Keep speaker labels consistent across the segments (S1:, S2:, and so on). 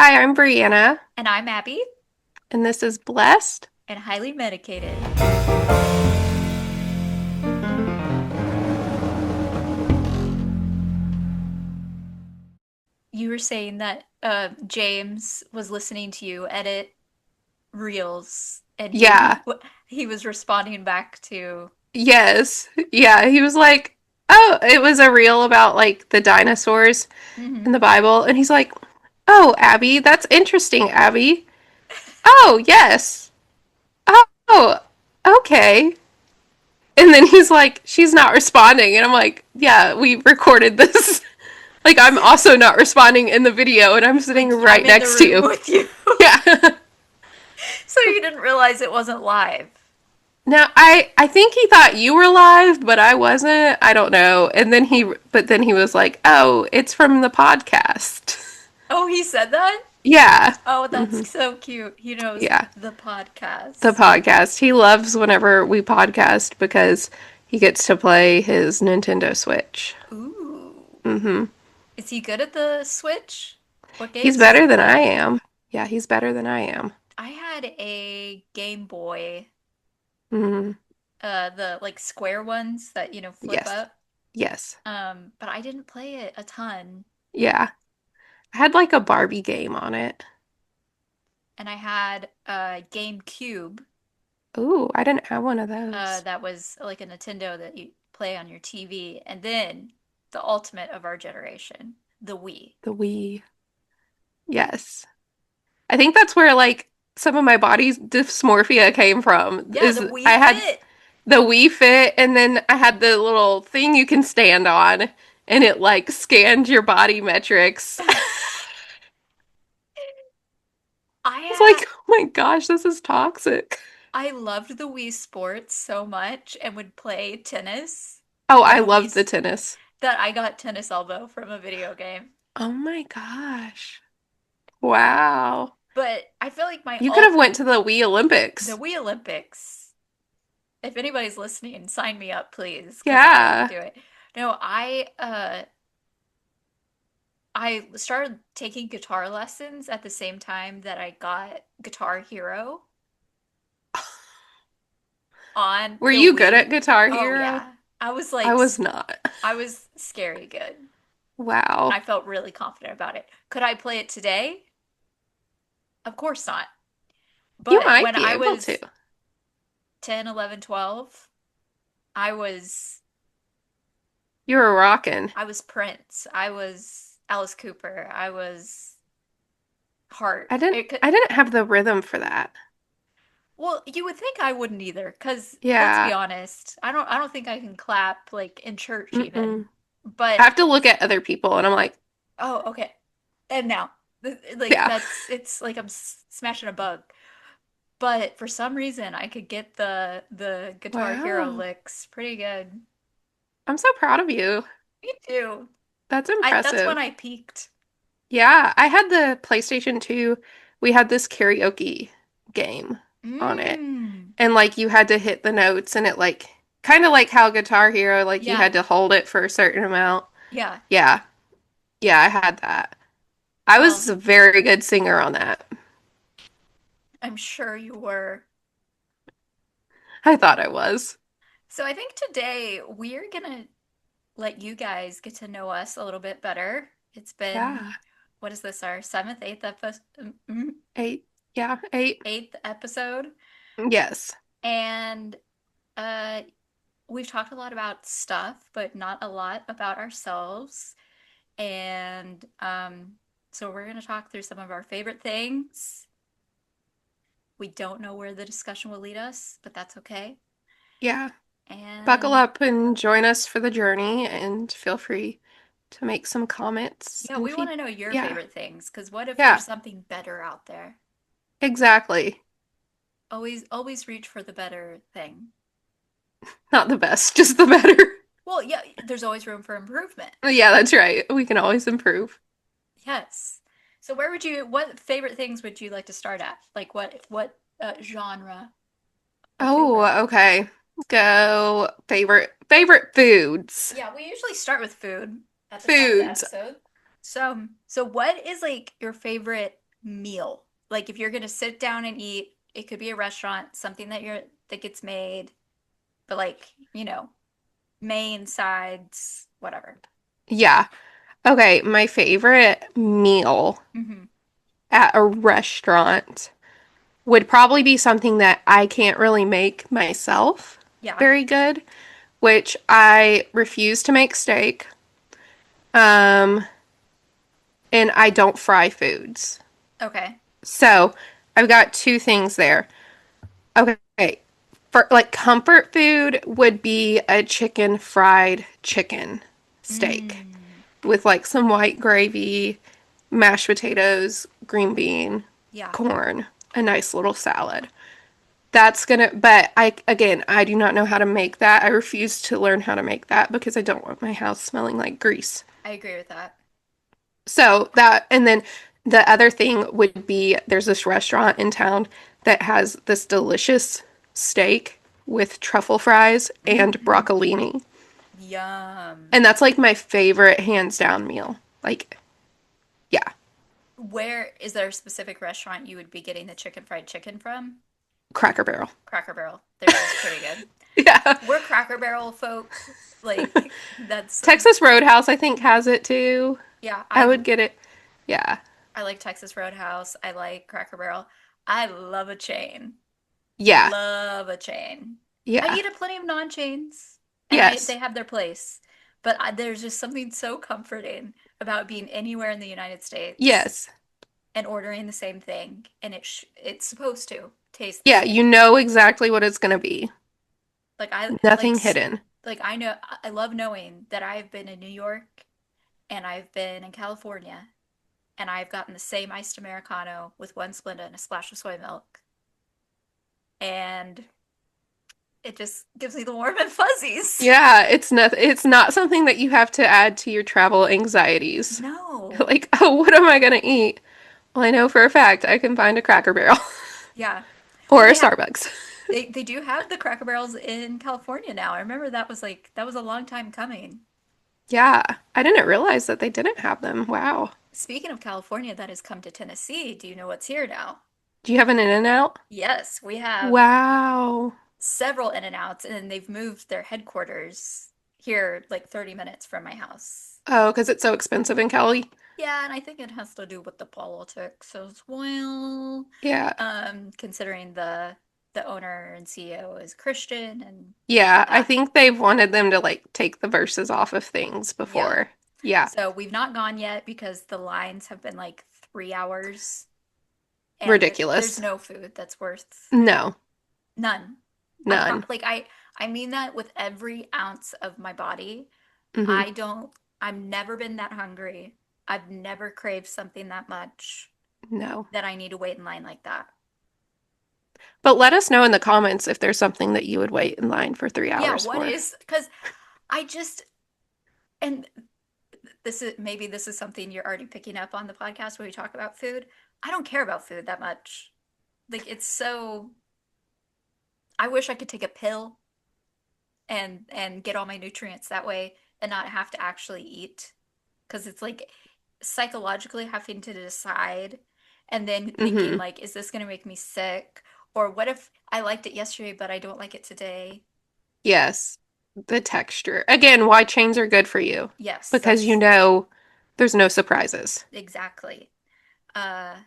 S1: Hi, I'm Brianna,
S2: And I'm Abby
S1: and this is Blessed.
S2: and Highly Medicated. You were saying that James was listening to you edit reels and
S1: Yeah,
S2: he was responding back to.
S1: yes. Yeah, he was like, oh, it was a reel about like the dinosaurs
S2: Mhm.
S1: in the Bible. And he's like, oh, Abby, that's interesting, Abby. Oh, yes. Oh, okay. And then he's like, she's not responding. And I'm like, yeah, we recorded this. Like, I'm also not responding in the video, and I'm sitting
S2: Like I'm
S1: right
S2: in the
S1: next to
S2: room
S1: you.
S2: with you.
S1: Yeah.
S2: So you didn't realize it wasn't live.
S1: Now, I think he thought you were live, but I wasn't. I don't know. But then he was like, "Oh, it's from the podcast."
S2: Oh, he said that?
S1: Yeah.
S2: Oh,
S1: Hmm.
S2: that's so cute. He knows
S1: Yeah.
S2: the
S1: The
S2: podcast.
S1: podcast. He loves whenever we podcast because he gets to play his Nintendo Switch.
S2: Ooh.
S1: Hmm.
S2: Is he good at the Switch? What
S1: He's
S2: games does
S1: better
S2: he
S1: than I
S2: play?
S1: am. Yeah, he's better than I am.
S2: I had a Game Boy,
S1: Hmm.
S2: the like square ones that, flip
S1: Yes.
S2: up.
S1: Yes.
S2: But I didn't play it a ton.
S1: Yeah. I had like a Barbie game on it.
S2: And I had a GameCube,
S1: Ooh, I didn't have one of those.
S2: that was like a Nintendo that you play on your TV. And then the ultimate of our generation, the Wii.
S1: The Wii. Yes. I think that's where like some of my body's dysmorphia came from.
S2: Yeah, the
S1: Is
S2: Wii
S1: I had
S2: Fit.
S1: the Wii Fit and then I had the little thing you can stand on and it like scanned your body metrics. I
S2: I
S1: was like,
S2: had
S1: oh my gosh, this is toxic.
S2: I loved the Wii Sports so much and would play tennis
S1: Oh,
S2: on
S1: I
S2: the Wii
S1: loved the tennis.
S2: that I got tennis elbow from a video game.
S1: Oh my gosh. Wow.
S2: But I feel like my
S1: You could have
S2: ult
S1: went to the Wii
S2: the
S1: Olympics.
S2: Wii Olympics. If anybody's listening, sign me up, please, because I would
S1: Yeah.
S2: do it. No, I started taking guitar lessons at the same time that I got Guitar Hero on
S1: Were
S2: the
S1: you good at
S2: Wii.
S1: Guitar
S2: Oh
S1: Hero?
S2: yeah. I was
S1: I
S2: like
S1: was not.
S2: I was scary good. And I
S1: Wow.
S2: felt really confident about it. Could I play it today? Of course not.
S1: You
S2: But
S1: might
S2: when
S1: be
S2: I
S1: able to.
S2: was 10, 11, 12, I was
S1: You were rocking.
S2: I was Prince. I was Alice Cooper. I was Heart.
S1: I didn't
S2: It could,
S1: I didn't have the rhythm for that.
S2: well, you would think I wouldn't either, because let's be
S1: Yeah.
S2: honest, I don't think I can clap like in church even.
S1: Mm-mm. I
S2: But
S1: have to look at other people and I'm like,
S2: oh, okay. And now, like
S1: yeah.
S2: it's like I'm smashing a bug. But for some reason, I could get the Guitar Hero
S1: Wow.
S2: licks pretty good.
S1: I'm so proud of you.
S2: Me too.
S1: That's
S2: That's when
S1: impressive.
S2: I peaked.
S1: Yeah, I had the PlayStation 2. We had this karaoke game on it.
S2: Mmm.
S1: And like you had to hit the notes and it like kind of like how Guitar Hero, like you
S2: Yeah.
S1: had to hold it for a certain amount.
S2: Yeah.
S1: Yeah. Yeah, I had that. I
S2: Well,
S1: was a very good singer on that.
S2: I'm sure you were.
S1: I thought I was.
S2: So I think today we're gonna let you guys get to know us a little bit better. It's been,
S1: Yeah.
S2: what is this, our seventh,
S1: Eight. Yeah, eight.
S2: eighth episode?
S1: Yes.
S2: And uh, we've talked a lot about stuff, but not a lot about ourselves. And so we're going to talk through some of our favorite things. We don't know where the discussion will lead us, but that's okay.
S1: Yeah. Buckle
S2: And
S1: up and join us for the journey and feel free to make some comments
S2: yeah,
S1: and
S2: we want
S1: feed.
S2: to know your
S1: Yeah.
S2: favorite things, because what if there's
S1: Yeah.
S2: something better out there?
S1: Exactly.
S2: Always reach for the better thing.
S1: Not the best, just the better.
S2: Well, yeah, there's always room for improvement.
S1: Yeah, that's right. We can always improve.
S2: Yes. So what favorite things would you like to start at? Like what genre of
S1: Oh,
S2: favorite?
S1: okay. Go favorite foods.
S2: Yeah, we usually start with food at the top of the
S1: Foods.
S2: episode. So what is like your favorite? meal. Like if you're gonna sit down and eat, it could be a restaurant, something that gets made, but like, main sides, whatever.
S1: Yeah. Okay, my favorite meal
S2: Hmm.
S1: at a restaurant would probably be something that I can't really make myself
S2: Yeah.
S1: very good, which I refuse to make steak. Um, and I don't fry foods.
S2: Okay.
S1: So I've got two things there. Okay. For like comfort food would be a chicken fried chicken steak
S2: Mm.
S1: with like some white gravy, mashed potatoes, green bean,
S2: Yeah.
S1: corn, a nice little salad. That's gonna, but again, I do not know how to make that. I refuse to learn how to make that because I don't want my house smelling like grease.
S2: I agree with that.
S1: So that, and then the other thing would be there's this restaurant in town that has this delicious steak with truffle fries and
S2: Hmm.
S1: broccolini.
S2: Yum.
S1: And that's like my favorite hands down meal. Like, yeah,
S2: Where is there a specific restaurant you would be getting the chicken fried chicken from?
S1: Cracker Barrel.
S2: Cracker Barrel. Theirs is pretty good.
S1: Yeah.
S2: We're Cracker Barrel folk. Like that's
S1: Texas Roadhouse, I think, has it too.
S2: yeah,
S1: I would get it. Yeah.
S2: I like Texas Roadhouse. I like Cracker Barrel. I love a chain.
S1: Yeah.
S2: Love a chain. I've
S1: Yeah.
S2: eaten plenty of non-chains, and they
S1: Yes.
S2: have their place. But there's just something so comforting about being anywhere in the United States
S1: Yes.
S2: and ordering the same thing, and it's supposed to taste the
S1: Yeah.
S2: same.
S1: You know exactly what it's going to be.
S2: Like I like
S1: Nothing hidden.
S2: like I know I love knowing that I've been in New York and I've been in California and I've gotten the same iced Americano with one Splenda and a splash of soy milk. And it just gives me the warm and fuzzies.
S1: Yeah, it's not something that you have to add to your travel anxieties.
S2: No.
S1: Like, oh, what am I gonna eat? Well, I know for a fact I can find a Cracker Barrel
S2: Yeah. Well,
S1: or a Starbucks.
S2: they do have the Cracker Barrels in California now. I remember that was a long time coming.
S1: Yeah, I didn't realize that they didn't have them. Wow.
S2: Speaking of California that has come to Tennessee, do you know what's here now?
S1: Do you have an In-N-Out?
S2: Yes, we have
S1: Wow.
S2: several In-N-Outs and they've moved their headquarters here like 30 minutes from my house.
S1: Oh, because it's so expensive in Cali?
S2: Yeah, and I think it has to do with the politics as well.
S1: Yeah.
S2: Considering the owner and CEO is Christian and all
S1: Yeah, I
S2: that.
S1: think they've wanted them to like take the verses off of things
S2: Yeah.
S1: before. Yeah.
S2: So we've not gone yet because the lines have been like 3 hours and there's
S1: Ridiculous.
S2: no food that's worth
S1: No,
S2: none.
S1: none.
S2: Like I mean that with every ounce of my body.
S1: Hmm.
S2: I don't I've never been that hungry. I've never craved something that much
S1: No.
S2: that I need to wait in line like that.
S1: But let us know in the comments if there's something that you would wait in line for three
S2: Yeah,
S1: hours
S2: what
S1: for.
S2: is because I just and this is something you're already picking up on the podcast when we talk about food. I don't care about food that much. Like it's so I wish I could take a pill and get all my nutrients that way and not have to actually eat because it's like psychologically having to decide and then thinking
S1: Hmm.
S2: like is this going to make me sick or what if I liked it yesterday but I don't like it today?
S1: Yes. The texture. Again, why chains are good for you.
S2: Yes,
S1: Because you
S2: that's
S1: know there's no surprises.
S2: exactly. Uh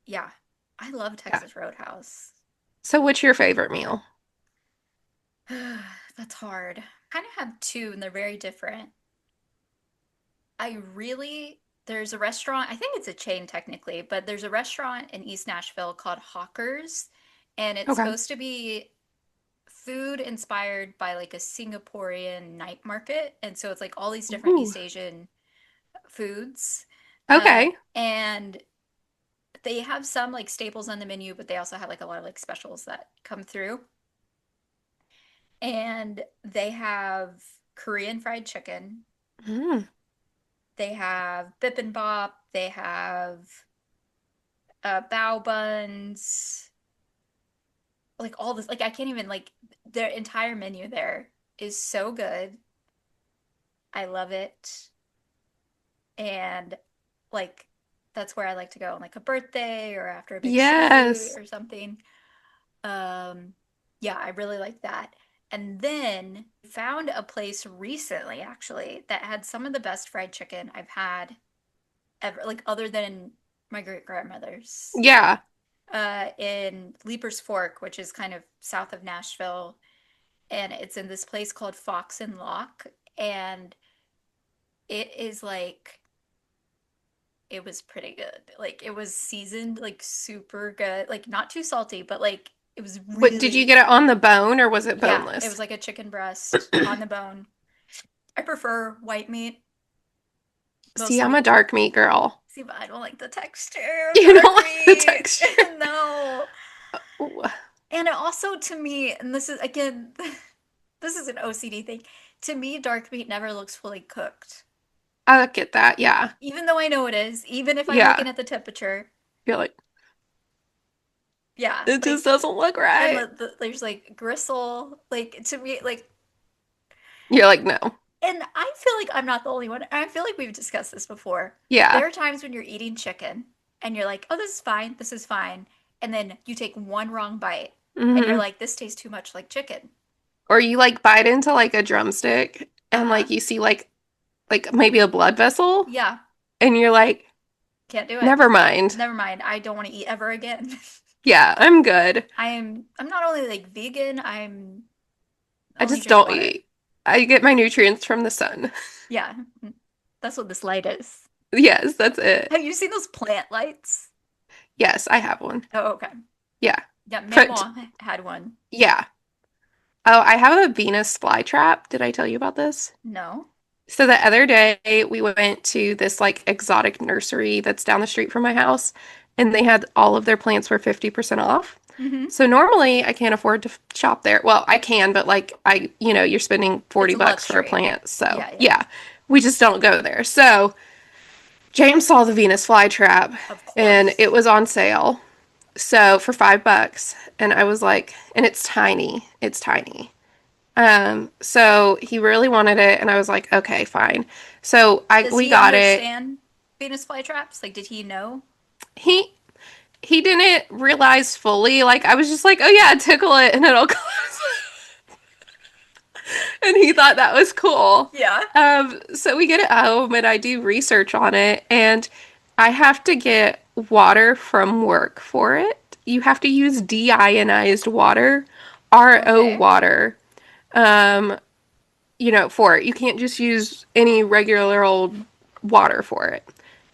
S2: yeah. I love
S1: Yeah.
S2: Texas Roadhouse.
S1: So what's your favorite meal?
S2: That's hard. Kind of have two and they're very different. There's a restaurant, I think it's a chain technically, but there's a restaurant in East Nashville called Hawkers, and it's
S1: Okay.
S2: supposed to be food inspired by like a Singaporean night market. And so it's like all these different
S1: Ooh.
S2: East Asian foods.
S1: Okay.
S2: And they have some like staples on the menu, but they also have like a lot of like specials that come through. And they have Korean fried chicken.
S1: Mm.
S2: They have bibimbap. They have bao buns. Like all this, like I can't even like their entire menu there is so good. I love it. And like That's where I like to go on like a birthday or after a big shoot
S1: Yes.
S2: or something. Um, yeah, I really like that. And then found a place recently actually that had some of the best fried chicken I've had ever, like other than my great grandmother's.
S1: Yeah.
S2: In Leaper's Fork, which is kind of south of Nashville, and it's in this place called Fox and Lock, and it is like it was pretty good. Like it was seasoned like super good, like not too salty, but like it was
S1: What did you
S2: really
S1: get it on the bone or was it
S2: yeah, it
S1: boneless?
S2: was like a chicken breast on the bone. I prefer white meat
S1: See,
S2: mostly
S1: I'm a
S2: because
S1: dark meat girl.
S2: see, but I don't like the texture of
S1: You don't
S2: dark
S1: like the
S2: meat.
S1: texture.
S2: No.
S1: Ooh,
S2: And it also to me, and this is again, this is an OCD thing. To me, dark meat never looks fully cooked.
S1: I get that. Yeah.
S2: Even though I know it is, even if I'm looking
S1: Yeah.
S2: at the temperature.
S1: You're like,
S2: Yeah,
S1: it just
S2: like
S1: doesn't look
S2: and
S1: right.
S2: there's like gristle, like to me, like,
S1: You're like, no.
S2: and I feel like I'm not the only one. I feel like we've discussed this before.
S1: Yeah.
S2: There are times when you're eating chicken and you're like, oh, this is fine, this is fine. And then you take one wrong bite and you're
S1: Hmm.
S2: like, this tastes too much like chicken.
S1: Or you like bite into like a drumstick and
S2: Uh-huh.
S1: like you see like maybe a blood vessel
S2: Yeah,
S1: and you're like,
S2: can't do it.
S1: never mind.
S2: Never mind. I don't want to eat ever again.
S1: Yeah, I'm good.
S2: I'm not only like vegan, I'm
S1: I
S2: only
S1: just
S2: drink
S1: don't
S2: water.
S1: eat. I get my nutrients from the sun.
S2: Yeah. That's what this light is.
S1: Yes, that's it.
S2: Have you seen those plant lights?
S1: Yes, I have one.
S2: Oh, okay.
S1: Yeah.
S2: Yeah,
S1: But
S2: Maman had one.
S1: yeah. Oh, I have a Venus flytrap. Did I tell you about this?
S2: No.
S1: So the other day we went to this like exotic nursery that's down the street from my house, and they had all of their plants were 50% off.
S2: Hmm.
S1: So normally I can't afford to shop there. Well, I can, but like you're spending
S2: It's
S1: 40
S2: a
S1: bucks for a
S2: luxury.
S1: plant. So,
S2: Yeah, yeah.
S1: yeah, we just don't go there. So, James saw the Venus flytrap
S2: Of
S1: and
S2: course.
S1: it was on sale. So, for 5 bucks, and I was like, and it's tiny. It's tiny. So he really wanted it, and I was like, okay, fine. So I
S2: Does
S1: we
S2: he
S1: got it.
S2: understand Venus flytraps? Like, did he know?
S1: He he didn't realize fully. Like I was just like, oh yeah, tickle it and it'll close. And he thought that was cool.
S2: Yeah.
S1: So we get it home and I do research on it, and I have to get water from work for it. You have to use deionized water, RO
S2: Okay.
S1: water, um, for it. You can't just use any regular old water for it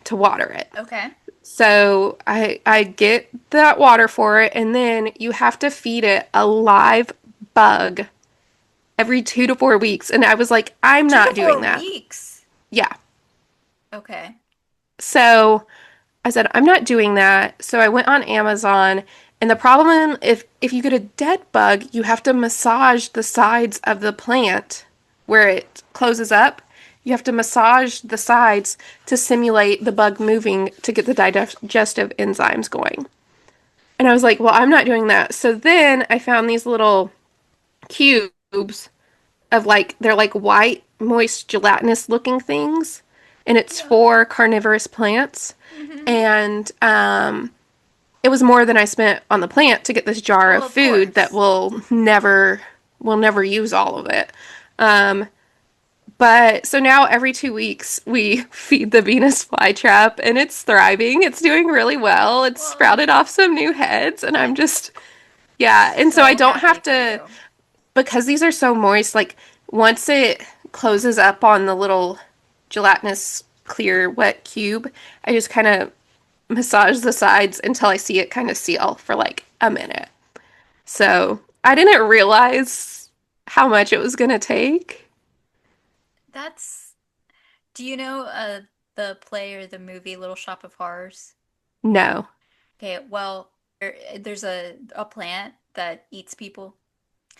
S1: to water it.
S2: Okay.
S1: So I get that water for it, and then you have to feed it a live bug every 2 to 4 weeks. And I was like, I'm
S2: Two to
S1: not
S2: four
S1: doing that.
S2: weeks.
S1: Yeah.
S2: Okay.
S1: So I said, I'm not doing that. So I went on Amazon, and the problem if you get a dead bug, you have to massage the sides of the plant where it closes up. You have to massage the sides to simulate the bug moving to get the digestive enzymes going. And I was like, well, I'm not doing that. So then I found these little cubes of like they're like white, moist, gelatinous looking things, and it's
S2: Yeah.
S1: for carnivorous plants.
S2: Mm-hmm.
S1: And it was more than I spent on the plant to get this jar
S2: Well,
S1: of
S2: of
S1: food that
S2: course.
S1: will never use all of it. Um, but so now every 2 weeks we feed the Venus flytrap, and it's thriving. It's doing really well. It's
S2: Well,
S1: sprouted off some new heads, and I'm
S2: I'm
S1: just yeah. And so I
S2: so
S1: don't
S2: happy
S1: have
S2: for
S1: to
S2: you.
S1: because these are so moist. Like once it closes up on the little gelatinous clear wet cube, I just kind of massage the sides until I see it kind of seal for like a minute. So I didn't realize how much it was gonna take.
S2: That's, do you know the play or the movie Little Shop of Horrors?
S1: No.
S2: Okay, well, there's a plant that eats people,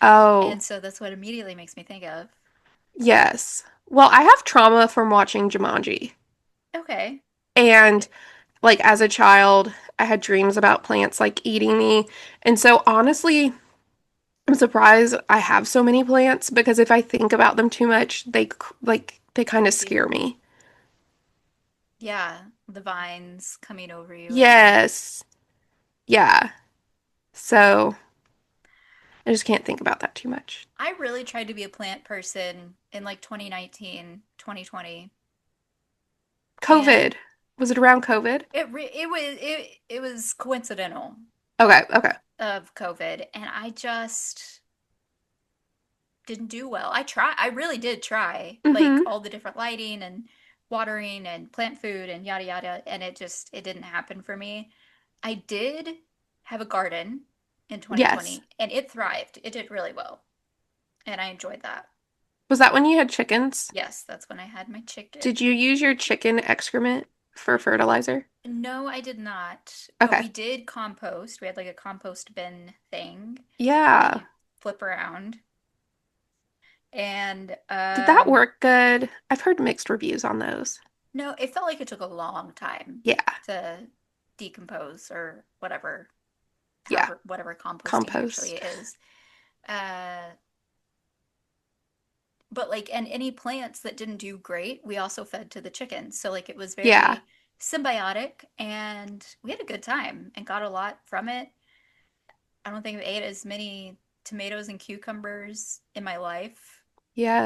S1: Oh,
S2: and so that's what immediately makes me think of.
S1: yes. Well, I have trauma from watching Jumanji.
S2: Okay.
S1: And like as a child, I had dreams about plants like eating me. And so honestly, I'm surprised I have so many plants because if I think about them too much, they kind of
S2: Creepy.
S1: scare me.
S2: Yeah, the vines coming over you at night.
S1: Yes. Yeah. So I just can't think about that too much.
S2: I really tried to be a plant person in like 2019, 2020, and
S1: COVID. Was it around COVID?
S2: it was coincidental
S1: Okay, okay.
S2: of COVID, and I just didn't do well. I really did try, like
S1: Mm-hmm.
S2: all the different lighting and watering and plant food and yada yada, and it didn't happen for me. I did have a garden in
S1: Yes.
S2: 2020 and it thrived. It did really well, and I enjoyed that.
S1: Was that when you had chickens?
S2: Yes, that's when I had my chicken.
S1: Did you use your chicken excrement for fertilizer?
S2: No, I did not, but
S1: Okay.
S2: we did compost. We had like a compost bin thing that
S1: Yeah.
S2: you flip around. And
S1: Did that work good? I've heard mixed reviews on those.
S2: no, it felt like it took a long time
S1: Yeah.
S2: to decompose or whatever,
S1: Yeah.
S2: however, whatever composting actually
S1: Compost.
S2: is. Uh, but like, and any plants that didn't do great, we also fed to the chickens. So like, it was
S1: Yeah.
S2: very symbiotic, and we had a good time and got a lot from it. I don't think I've ate as many tomatoes and cucumbers in my life.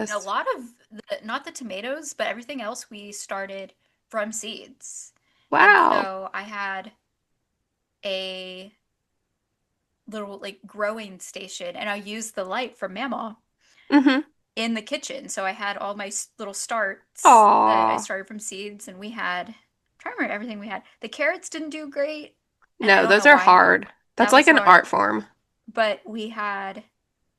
S2: And a
S1: Yes.
S2: lot of not the tomatoes, but everything else we started from seeds. And
S1: Wow.
S2: so I had a little like growing station, and I used the light from Mama
S1: Mm-hmm.
S2: in the kitchen. So I had all my little starts that I
S1: Aw.
S2: started from seeds, and we had, I'm trying to remember everything we had. The carrots didn't do great, and I
S1: No,
S2: don't
S1: those
S2: know
S1: are
S2: why.
S1: hard. That's
S2: That
S1: like
S2: was
S1: an art
S2: hard.
S1: form.
S2: But we had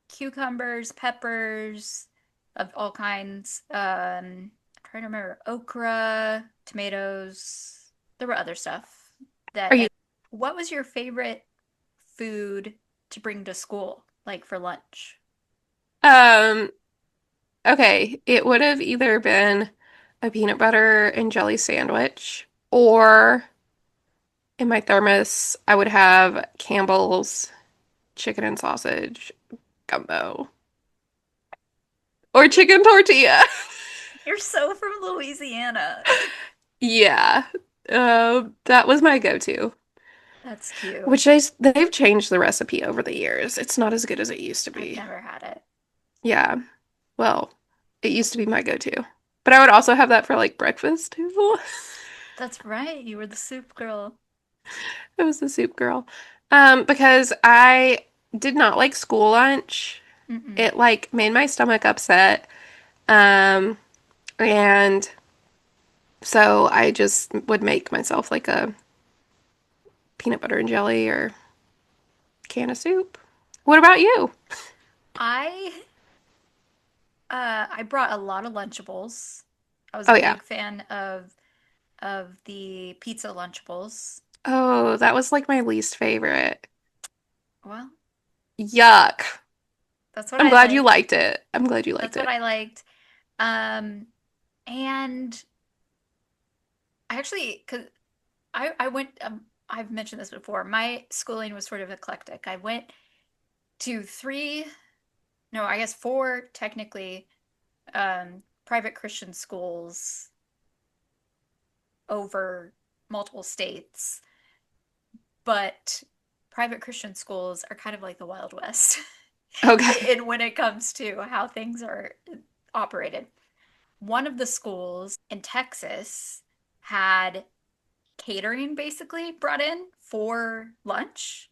S2: cucumbers, peppers of all kinds. I'm trying to remember okra, tomatoes. There were other stuff that.
S1: Are you
S2: And what was your favorite food to bring to school, like for lunch?
S1: um okay, it would have either been a peanut butter and jelly sandwich, or in my thermos I would have Campbell's chicken and sausage gumbo or chicken tortilla.
S2: You're so from Louisiana.
S1: Yeah. That was my go-to.
S2: That's cute.
S1: Which they've changed the recipe over the years. It's not as good as it used to
S2: I've
S1: be.
S2: never had it.
S1: Yeah. Well, it used to be my go-to. But I would also have that for like breakfast too.
S2: That's right. You were the soup girl.
S1: I was the soup girl. Because I did not like school lunch.
S2: Mm-mm.
S1: It like made my stomach upset. Um, and so I just would make myself like a peanut butter and jelly or can of soup. What about you?
S2: I I brought a lot of Lunchables. I was a
S1: Oh yeah.
S2: big fan of the pizza Lunchables.
S1: Oh, that was like my least favorite.
S2: Well,
S1: Yuck.
S2: that's what
S1: I'm
S2: I
S1: glad you
S2: liked.
S1: liked it. I'm glad you liked
S2: That's what
S1: it.
S2: I liked. Um, and I actually, cause I went. I've mentioned this before. My schooling was sort of eclectic. I went to three, no, I guess four technically, private Christian schools over multiple states, but private Christian schools are kind of like the Wild West
S1: Okay.
S2: in when it comes to how things are operated. One of the schools in Texas had catering basically brought in for lunch.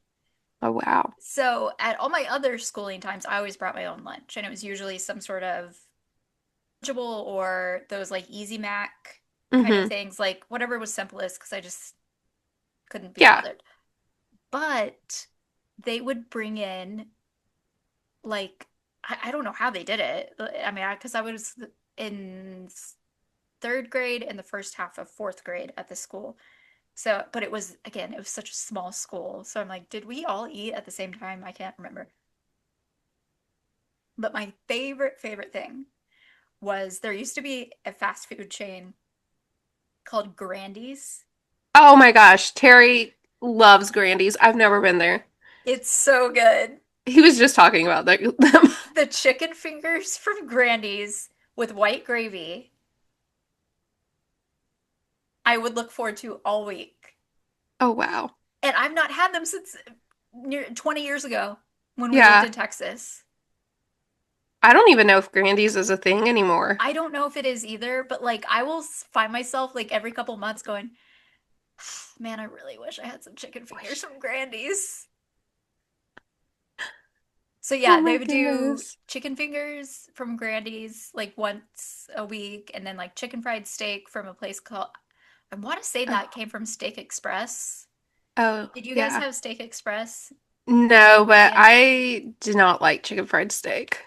S1: Oh wow.
S2: So at all my other schooling times, I always brought my own lunch, and it was usually some sort of Lunchable or those like Easy Mac kind of
S1: Mm-hmm.
S2: things, like whatever was simplest, because I just couldn't be
S1: Yeah.
S2: bothered. But they would bring in like I don't know how they did it. I mean, because I was in third grade and the first half of fourth grade at the school. So, but it was again, it was such a small school. So I'm like, did we all eat at the same time? I can't remember. But my favorite thing was there used to be a fast food chain called Grandy's.
S1: Oh my gosh. Terry loves Grandy's. I've never been there.
S2: It's so good.
S1: He was just talking about them.
S2: The chicken fingers from Grandy's with white gravy. I would look forward to all week.
S1: Oh, wow.
S2: And I've not had them since near 20 years ago when we lived
S1: Yeah.
S2: in Texas.
S1: I don't even know if Grandy's is a thing anymore.
S2: I don't know if it is either, but like I will find myself like every couple months going, man, I really wish I had some chicken fingers from Grandy's. So
S1: Oh
S2: yeah, they
S1: my
S2: would do
S1: goodness.
S2: chicken fingers from Grandy's like once a week, and then like chicken fried steak from a place called, I want to say that
S1: Oh,
S2: came from Steak Express.
S1: oh,
S2: Did you guys
S1: yeah.
S2: have Steak Express in
S1: No, but
S2: Louisiana?
S1: I did not like chicken fried steak.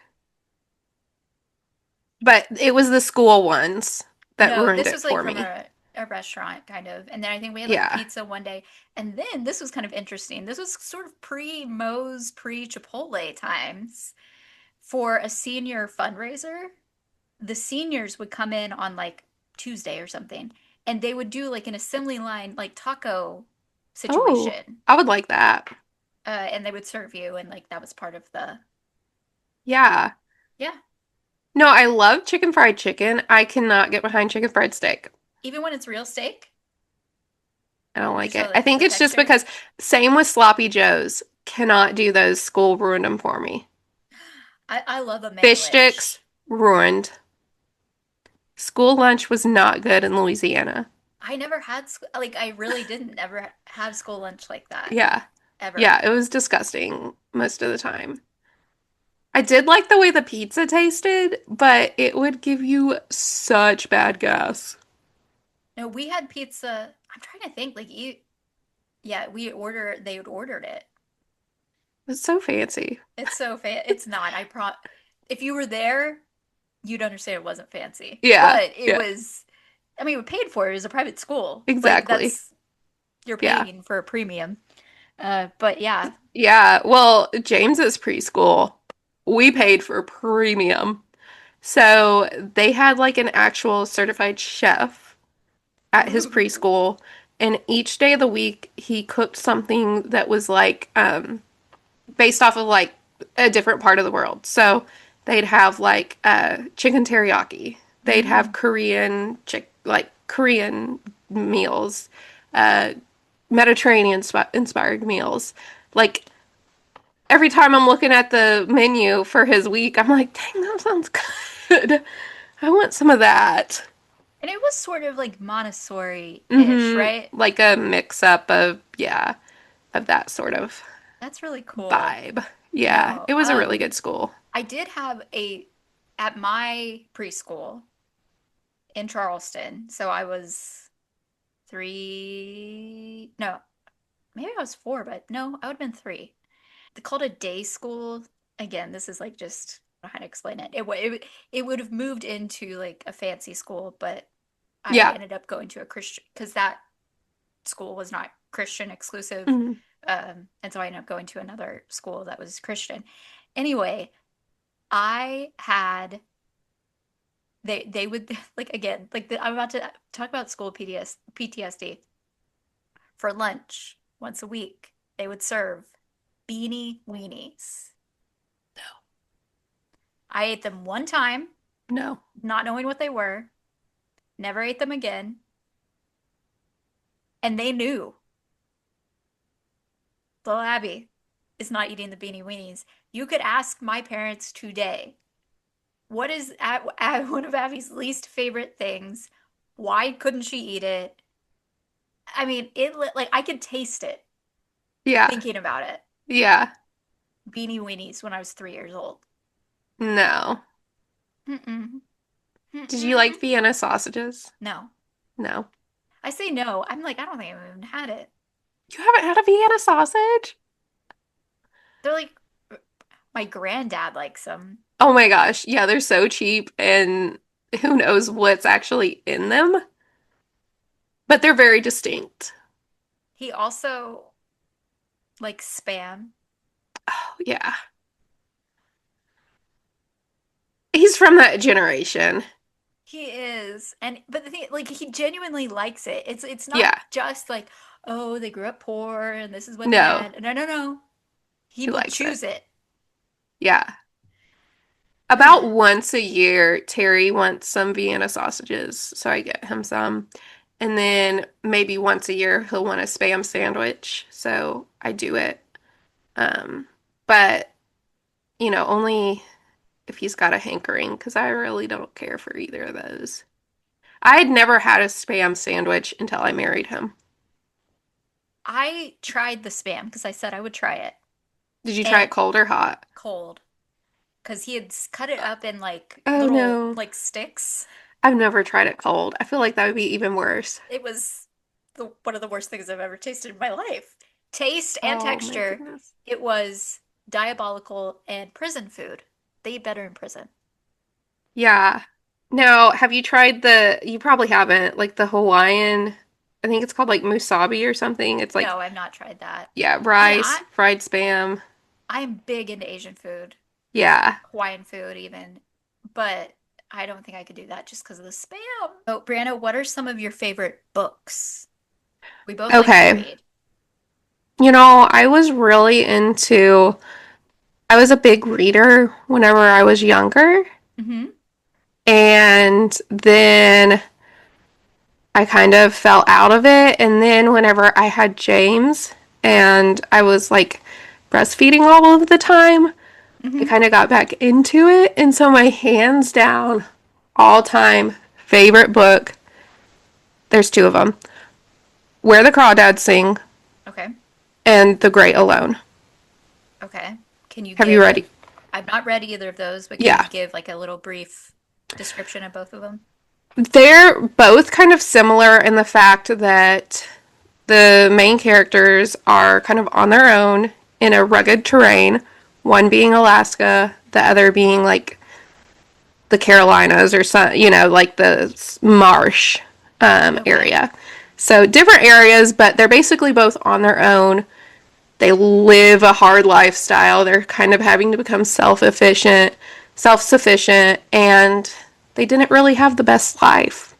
S1: But it was the school ones that
S2: No,
S1: ruined
S2: this
S1: it
S2: was like
S1: for
S2: from
S1: me.
S2: a restaurant kind of. And then I think we had like
S1: Yeah.
S2: pizza one day. And then this was kind of interesting. This was sort of pre-Moe's, pre-Chipotle times for a senior fundraiser. The seniors would come in on like Tuesday or something, and they would do like an assembly line, like taco
S1: Oh,
S2: situation.
S1: I would like that.
S2: And they would serve you, and like that was part of the,
S1: Yeah.
S2: yeah.
S1: No, I love chicken fried chicken. I cannot get behind chicken fried steak.
S2: Even when it's real steak,
S1: I don't
S2: you
S1: like
S2: still
S1: it. I
S2: like
S1: think
S2: the
S1: it's just
S2: texture.
S1: because same with sloppy joes. Cannot do those. School ruined them for me.
S2: I love a
S1: Fish sticks
S2: manwich.
S1: ruined. School lunch was not good in Louisiana.
S2: I never had like I really didn't ever have school lunch like that
S1: Yeah.
S2: ever.
S1: Yeah, it was disgusting most of the time. I did like the way the pizza tasted, but it would give you such bad gas.
S2: No, we had pizza. I'm trying to think like you, yeah, they had ordered it.
S1: It's so fancy.
S2: It's so it's not. If you were there, you'd understand it wasn't fancy.
S1: Yeah,
S2: But it
S1: yeah,
S2: was, I mean, we paid for it. It was a private school. Like
S1: exactly.
S2: that's, you're
S1: Yeah.
S2: paying for a premium. But yeah.
S1: Yeah, well, James's preschool, we paid for premium. So they had like an actual certified chef at his
S2: Ooh.
S1: preschool, and each day of the week he cooked something that was like based off of like a different part of the world. So they'd have like chicken teriyaki. They'd have
S2: Mm.
S1: Korean meals, uh, Mediterranean inspired meals. Like every time I'm looking at the menu for his week, I'm like, dang, that sounds good. I want some of that.
S2: And it was sort of like Montessori-ish, right?
S1: Like a mix up of, yeah, of that sort of
S2: That's really cool.
S1: vibe. Yeah,
S2: No,
S1: it was a really good school.
S2: I did have at my preschool in Charleston. So I was three, no, maybe I was four, but no, I would have been three. They called a day school. Again, this is like just I don't know how to explain it. It would have moved into like a fancy school, but I
S1: Yeah.
S2: ended up going to a Christian because that school was not Christian exclusive.
S1: Mhm.
S2: And so I ended up going to another school that was Christian. Anyway, I had they would like again like I'm about to talk about school PTSD. For lunch once a week. They would serve beanie weenies. I ate them one time,
S1: No.
S2: not knowing what they were, never ate them again, and they knew little Abby is not eating the beanie weenies. You could ask my parents today, what is one of Abby's least favorite things? Why couldn't she eat it? I mean, like I could taste it
S1: Yeah.
S2: thinking about it.
S1: Yeah.
S2: Beanie weenies when I was 3 years old.
S1: No.
S2: Mm-mm.
S1: Did you like
S2: Mm-mm.
S1: Vienna sausages?
S2: No.
S1: No.
S2: I say no. I'm like, I don't think I've even had it.
S1: You haven't had a Vienna sausage?
S2: They're like, my granddad likes them.
S1: Oh my gosh. Yeah, they're so cheap and who knows what's actually in them, but they're very distinct.
S2: He also likes spam.
S1: Oh, yeah. He's from that generation.
S2: He is, and but the thing, like, he genuinely likes it. It's not
S1: Yeah.
S2: just like, oh, they grew up poor and this is what they
S1: No,
S2: had. No, no, no. He
S1: he
S2: will
S1: likes it.
S2: choose it.
S1: Yeah. About once a year, Terry wants some Vienna sausages, so I get him some. And then maybe once a year he'll want a spam sandwich. So I do it. Um, but, only if he's got a hankering, because I really don't care for either of those. I had never had a spam sandwich until I married him.
S2: I tried the spam because I said I would try it.
S1: Did you try
S2: And
S1: it cold or hot?
S2: cold. Because he had cut it up in like
S1: Oh
S2: little
S1: no.
S2: like sticks.
S1: I've never tried it cold. I feel like that would be even worse.
S2: It was one of the worst things I've ever tasted in my life. Taste and
S1: Oh my
S2: texture,
S1: goodness.
S2: it was diabolical and prison food. They eat better in prison.
S1: Yeah. Now, have you tried you probably haven't, like the Hawaiian, I think it's called like musabi or something. It's like,
S2: No, I've not tried that.
S1: yeah,
S2: I mean,
S1: rice, fried spam.
S2: I'm big into Asian food,
S1: Yeah.
S2: Hawaiian food even, but I don't think I could do that just because of the spam. So, Brianna, what are some of your favorite books? We both like to
S1: Okay.
S2: read.
S1: I was really I was a big reader whenever I was younger.
S2: Mm-hmm.
S1: And then I kind of fell out of it. And then whenever I had James and I was like breastfeeding all of the time, I
S2: Mm-hmm.
S1: kind of got back into it. And so my hands down all time favorite book, there's two of them, Where the Crawdads Sing
S2: Okay.
S1: and The Great Alone.
S2: Okay. Can you
S1: Have you
S2: give
S1: read?
S2: I've not read either of those, but can you
S1: Yeah.
S2: give like a little brief description of both of them?
S1: They're both kind of similar in the fact that the main characters are kind of on their own in a rugged terrain, one being Alaska, the other being like the Carolinas or some, like the marsh
S2: Okay.
S1: area. So different areas, but they're basically both on their own. They live a hard lifestyle. They're kind of having to become self-efficient, self-sufficient, and they didn't really have the best life.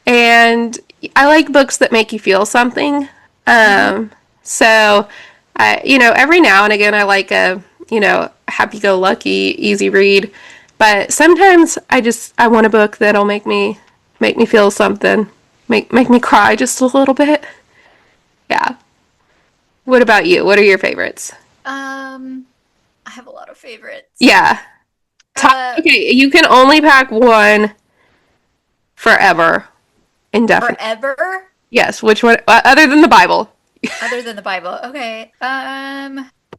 S1: And I like books that make you feel something.
S2: Mm-hmm.
S1: Um, so, every now and again, I like a, happy-go-lucky, easy read. But sometimes I want a book that'll make me feel something, make me cry just a little bit. Yeah. What about you? What are your favorites?
S2: Um, I have a lot of favorites.
S1: Yeah.
S2: Uh,
S1: Okay, you can only pack one forever, indefinitely.
S2: Forever,
S1: Yes. Which one? Other than the Bible.
S2: other than the Bible. Okay.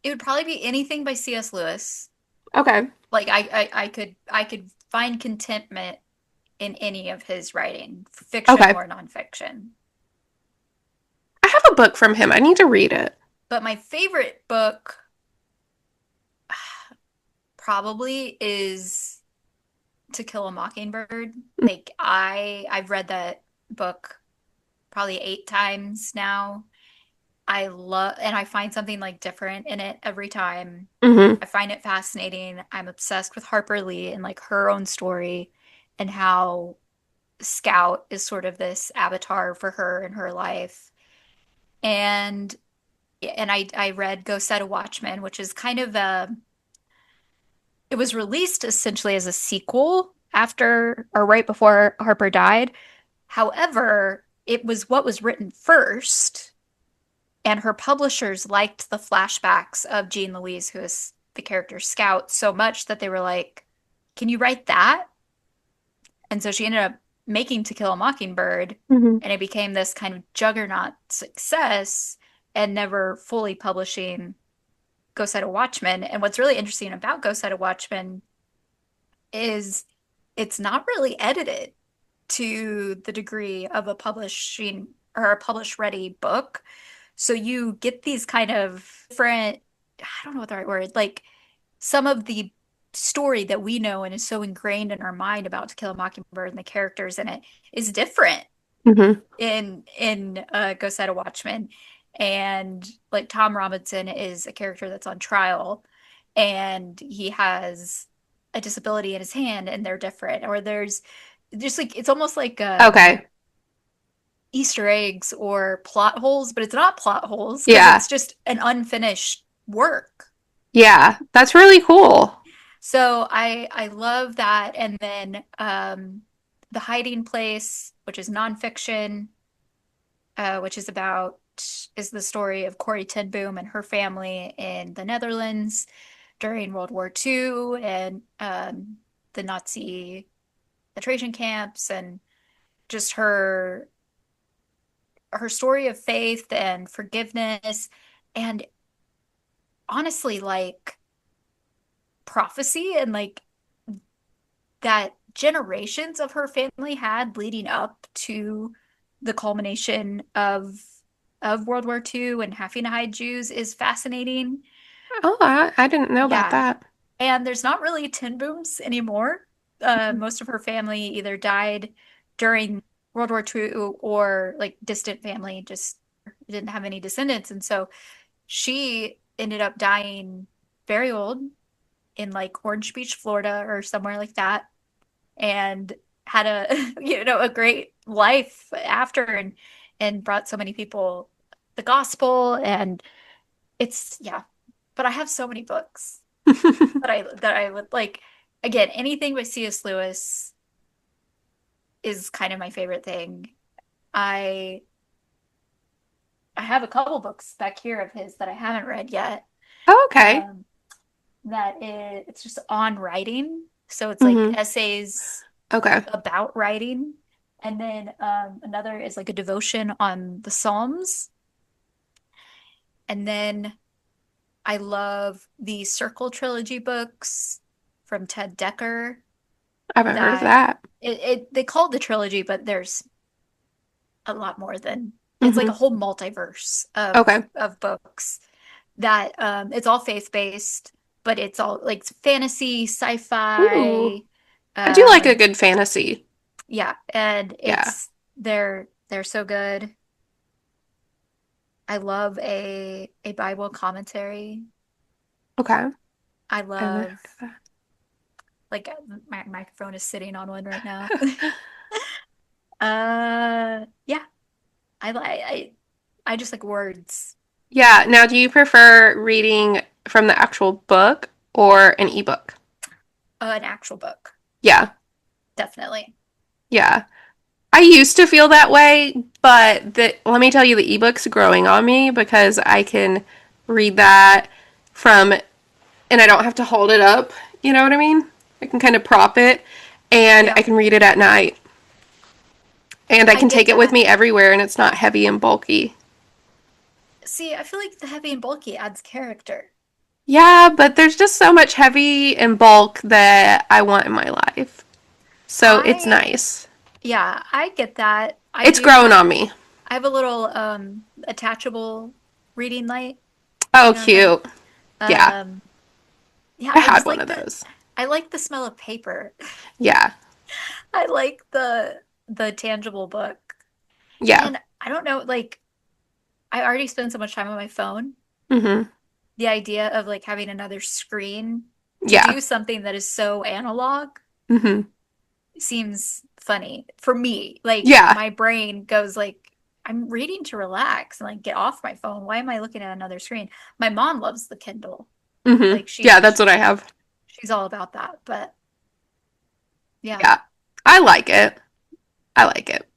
S2: It would probably be anything by C.S. Lewis.
S1: Okay.
S2: Like I could find contentment in any of his writing, fiction
S1: Okay.
S2: or nonfiction.
S1: I have a book from him. I need to read it.
S2: But my favorite book probably is To Kill a Mockingbird. Like I've read that book probably 8 times now. I love and I find something like different in it every time.
S1: Mm-hmm.
S2: I find it fascinating. I'm obsessed with Harper Lee and like her own story and how Scout is sort of this avatar for her in her life. And I read Go Set a Watchman, which is kind of a it was released essentially as a sequel after or right before Harper died. However, it was what was written first, and her publishers liked the flashbacks of Jean Louise, who is the character Scout, so much that they were like, "Can you write that?" And so she ended up making To Kill a Mockingbird,
S1: Mm-hmm.
S2: and it became this kind of juggernaut success and never fully publishing Go Set a Watchman. And what's really interesting about Go Set a Watchman is it's not really edited to the degree of a publishing or a publish ready book. So you get these kind of different, I don't know what the right word, like some of the story that we know and is so ingrained in our mind about To Kill a Mockingbird and the characters in it is different
S1: Mm-hmm.
S2: in Go Set a Watchman. And like Tom Robinson is a character that's on trial and he has a disability in his hand and they're different. Or there's just like it's almost like
S1: Okay.
S2: Easter eggs or plot holes, but it's not plot holes because
S1: Yeah.
S2: it's just an unfinished work.
S1: Yeah. That's really cool.
S2: So I love that. And then The Hiding Place, which is nonfiction. which is the story of Corrie ten Boom and her family in the Netherlands during World War II and the Nazi concentration camps and just her story of faith and forgiveness and honestly like prophecy and like that generations of her family had leading up to the culmination of World War II and having to hide Jews is fascinating.
S1: Oh, I didn't know about
S2: Yeah.
S1: that.
S2: And there's not really tin booms anymore. Most of her family either died during World War II or like distant family just didn't have any descendants. And so she ended up dying very old in like Orange Beach, Florida or somewhere like that and had a a great life after and brought so many people the gospel and it's yeah. But I have so many books that I would like again, anything by C.S. Lewis is kind of my favorite thing. I I have a couple books back here of his that I haven't read yet.
S1: Oh, okay.
S2: Um, it's just on writing. So it's like
S1: Hmm.
S2: essays
S1: Okay.
S2: about writing. And then another is like a devotion on the Psalms. And then I love the Circle trilogy books from Ted Decker
S1: I haven't heard of
S2: that
S1: that.
S2: they call it the trilogy, but there's a lot more than it's like a
S1: Hmm.
S2: whole multiverse
S1: Okay.
S2: of books that it's all faith-based, but it's all like fantasy,
S1: Ooh,
S2: sci-fi.
S1: I do like a
S2: Um
S1: good fantasy.
S2: yeah, and
S1: Yeah.
S2: they're so good. I love a Bible commentary.
S1: Okay.
S2: I
S1: I haven't
S2: love
S1: heard
S2: like my microphone is sitting on one right now.
S1: of that.
S2: Yeah, I just like words.
S1: Yeah. Now, do you prefer reading from the actual book or an ebook?
S2: An actual book,
S1: Yeah.
S2: definitely.
S1: Yeah. I used to feel that way, but let me tell you, the ebook's growing on me because I can read that from, and I don't have to hold it up. You know what I mean? I can kind of prop it, and
S2: Yeah,
S1: I can read it at night, and I
S2: I
S1: can
S2: get
S1: take it with
S2: that.
S1: me everywhere, and it's not heavy and bulky.
S2: See, I feel like the heavy and bulky adds character.
S1: Yeah, but there's just so much heavy and bulk that I want in my life. So it's
S2: I
S1: nice.
S2: Yeah, I get that.
S1: It's grown on me.
S2: I have a little attachable reading light.
S1: Oh,
S2: You know what I'm
S1: cute.
S2: talking?
S1: Yeah,
S2: Yeah,
S1: I
S2: I
S1: had
S2: just
S1: one
S2: like
S1: of those.
S2: I like the smell of paper.
S1: Yeah,
S2: I like the tangible book.
S1: yeah.
S2: And I don't know, like I already spend so much time on my phone.
S1: Mhm.
S2: The idea of like having another screen to
S1: Yeah.
S2: do something that is so analog
S1: Mhm.
S2: seems funny for me. Like
S1: Yeah.
S2: my brain goes like, I'm reading to relax and like get off my phone. Why am I looking at another screen? My mom loves the Kindle.
S1: Mhm.
S2: Like
S1: Yeah, that's what I have.
S2: she's all about that. But yeah.
S1: Yeah. I like it. I like it.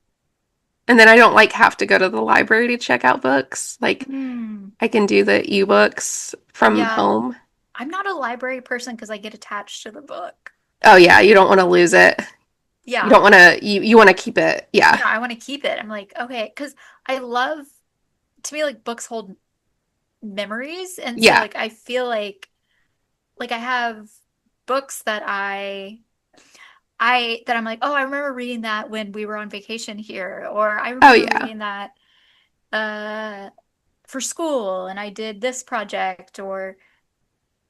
S1: And then I don't like have to go to the library to check out books. Like
S2: Hmm.
S1: I can do the ebooks from
S2: Yeah.
S1: home.
S2: I'm not a library person because I get attached to the book.
S1: Oh yeah, you don't want to lose it. You
S2: Yeah.
S1: don't want to you want to keep it. Yeah.
S2: Yeah, I want to keep it. I'm like, okay, because I love to me like books hold memories. And so
S1: Yeah.
S2: like I feel like I have books that I'm like, oh, I remember reading that when we were on vacation here, or I
S1: Oh
S2: remember
S1: yeah.
S2: reading that uh for school and I did this project or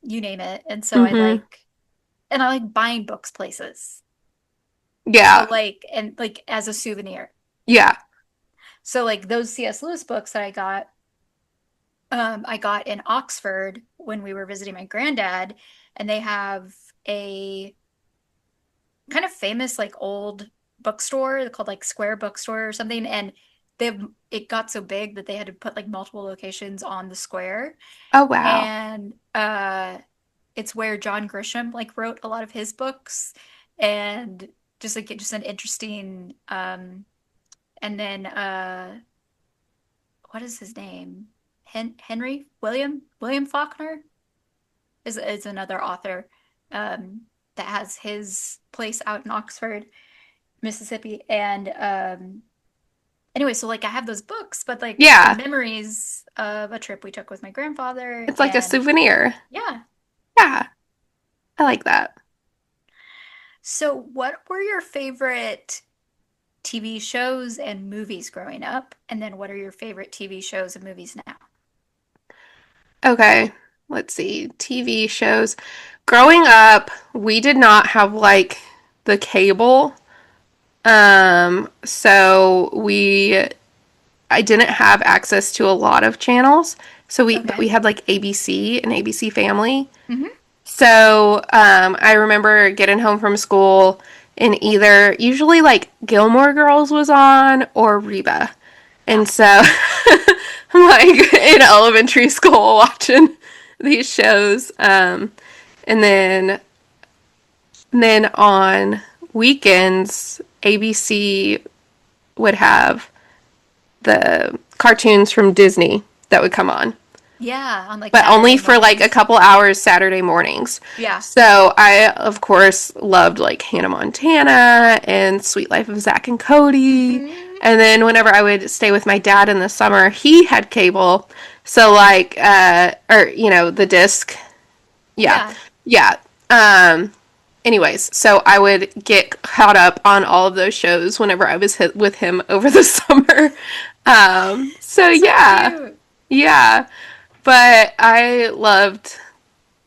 S2: you name it.
S1: Mhm.
S2: And I like buying books places. So
S1: Yeah.
S2: like as a souvenir.
S1: Yeah.
S2: So like those C.S. Lewis books that I got in Oxford when we were visiting my granddad, and they have a kind of famous like old bookstore called like Square Bookstore or something, and it got so big that they had to put like multiple locations on the square,
S1: Oh wow.
S2: and it's where John Grisham like wrote a lot of his books, and just an interesting and then what is his name? Henry William Faulkner is another author um, that has his place out in Oxford, Mississippi. And anyway, so like I have those books, but like the
S1: Yeah,
S2: memories of a trip we took with my grandfather,
S1: it's like a
S2: and
S1: souvenir.
S2: yeah.
S1: Yeah, I like that.
S2: So, what were your favorite TV shows and movies growing up? And then what are your favorite TV shows and movies now?
S1: Okay, let's see. TV shows. Growing up, we did not have like the cable. So I didn't have access to a lot of channels. But
S2: Okay.
S1: we had like ABC and ABC Family.
S2: Hmm.
S1: So, I remember getting home from school and either usually like Gilmore Girls was on or Reba.
S2: Yeah.
S1: And so I'm like in elementary school watching these shows. And then on weekends, ABC would have the cartoons from Disney that would come on,
S2: Yeah, on like
S1: but only
S2: Saturday
S1: for like a
S2: mornings.
S1: couple hours Saturday mornings.
S2: Yeah.
S1: So I, of course, loved like Hannah Montana and Sweet Life of Zach and Cody.
S2: Hmm.
S1: And then whenever I would stay with my dad in the summer, he had cable. So like, or the disc. Yeah,
S2: Yeah.
S1: yeah. Anyways, so I would get caught up on all of those shows whenever I was hit with him over the summer. So
S2: That's so
S1: yeah,
S2: cute.
S1: yeah. But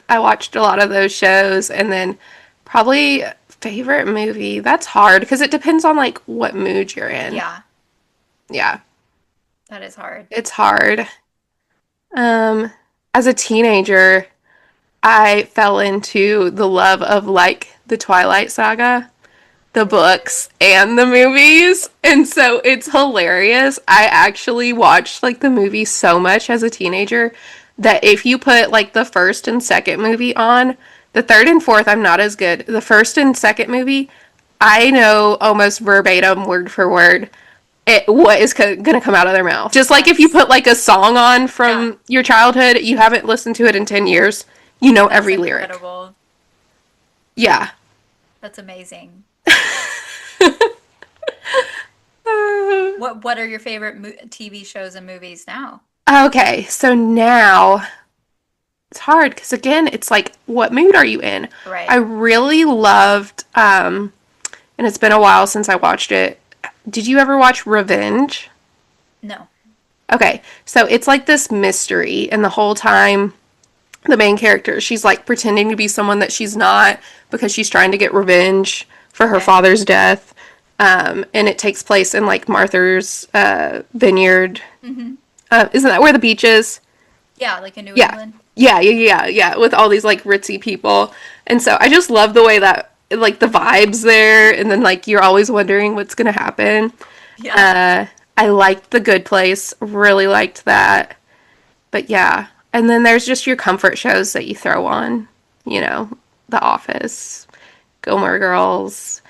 S1: I watched a lot of those shows, and then probably favorite movie. That's hard because it depends on like what mood you're in.
S2: Yeah,
S1: Yeah,
S2: that is hard.
S1: it's hard. Um, as a teenager, I fell into the love of like the Twilight Saga, the books and the movies. And so it's hilarious. I actually watched like the movie so much as a teenager that if you put like the first and second movie on, the third and fourth, I'm not as good. The first and second movie, I know almost verbatim, word for word, what is gonna come out of their mouth. Just like if you
S2: That's
S1: put like a song on
S2: yeah,
S1: from your childhood, you haven't listened to it in 10 years, you know
S2: that's
S1: every lyric.
S2: incredible.
S1: Yeah.
S2: That's amazing.
S1: Uh,
S2: What are your favorite TV shows and movies now?
S1: okay, so now it's hard because again, it's like, what mood are you in? I
S2: Right.
S1: really loved, and it's been a while since I watched it. Did you ever watch Revenge?
S2: No.
S1: Okay, so it's like this mystery, and the whole time, the main character, she's like pretending to be someone that she's not because she's trying to get revenge for her
S2: Okay.
S1: father's death. And it takes place in like Martha's vineyard.
S2: Hmm.
S1: Isn't that where the beach is?
S2: Yeah, like in New
S1: Yeah.
S2: England.
S1: Yeah, with all these like ritzy people. And so I just love the way that like the vibes there and then like you're always wondering what's going to happen.
S2: Yeah.
S1: Uh I liked The Good Place, really liked that. But yeah. And then there's just your comfort shows that you throw on, you know, The Office, Gilmore Girls,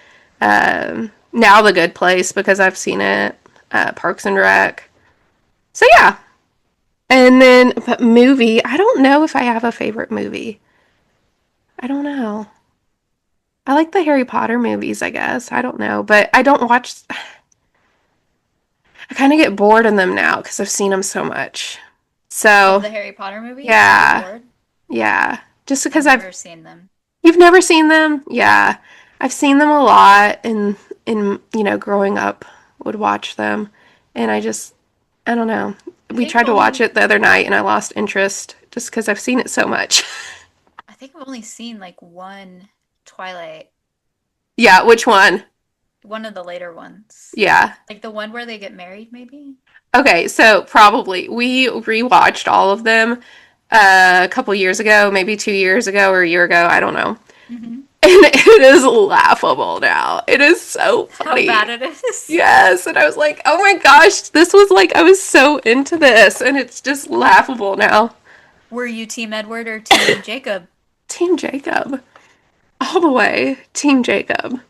S1: now The Good Place because I've seen it, Parks and Rec. So yeah. And then, but movie, I don't know if I have a favorite movie. I don't know. I like the Harry Potter movies, I guess. I don't know, but I don't watch. I kind of get bored in them now because I've seen them so much.
S2: Of
S1: So,
S2: the Harry Potter movies, you get
S1: yeah,
S2: bored?
S1: yeah. Just
S2: I've
S1: because
S2: never seen them.
S1: you've never seen them? Yeah. I've seen them a lot and growing up would watch them. And I don't know.
S2: I
S1: We
S2: think
S1: tried
S2: I've
S1: to watch
S2: only
S1: it the other night and I lost interest just because I've seen it so much.
S2: I think I've only seen like one Twilight,
S1: Yeah, which one?
S2: one of the later ones.
S1: Yeah.
S2: Like the one where they get married, maybe?
S1: Okay, so probably we rewatched all of them a couple years ago, maybe 2 years ago or a year ago, I don't know.
S2: Hmm.
S1: And it is laughable now. It is so
S2: How bad
S1: funny.
S2: it is.
S1: Yes, and I was like, "Oh my gosh, this was like I was so into this and it's just laughable now."
S2: Were you Team Edward or Team Jacob?
S1: Team Jacob. All the way. Team Jacob.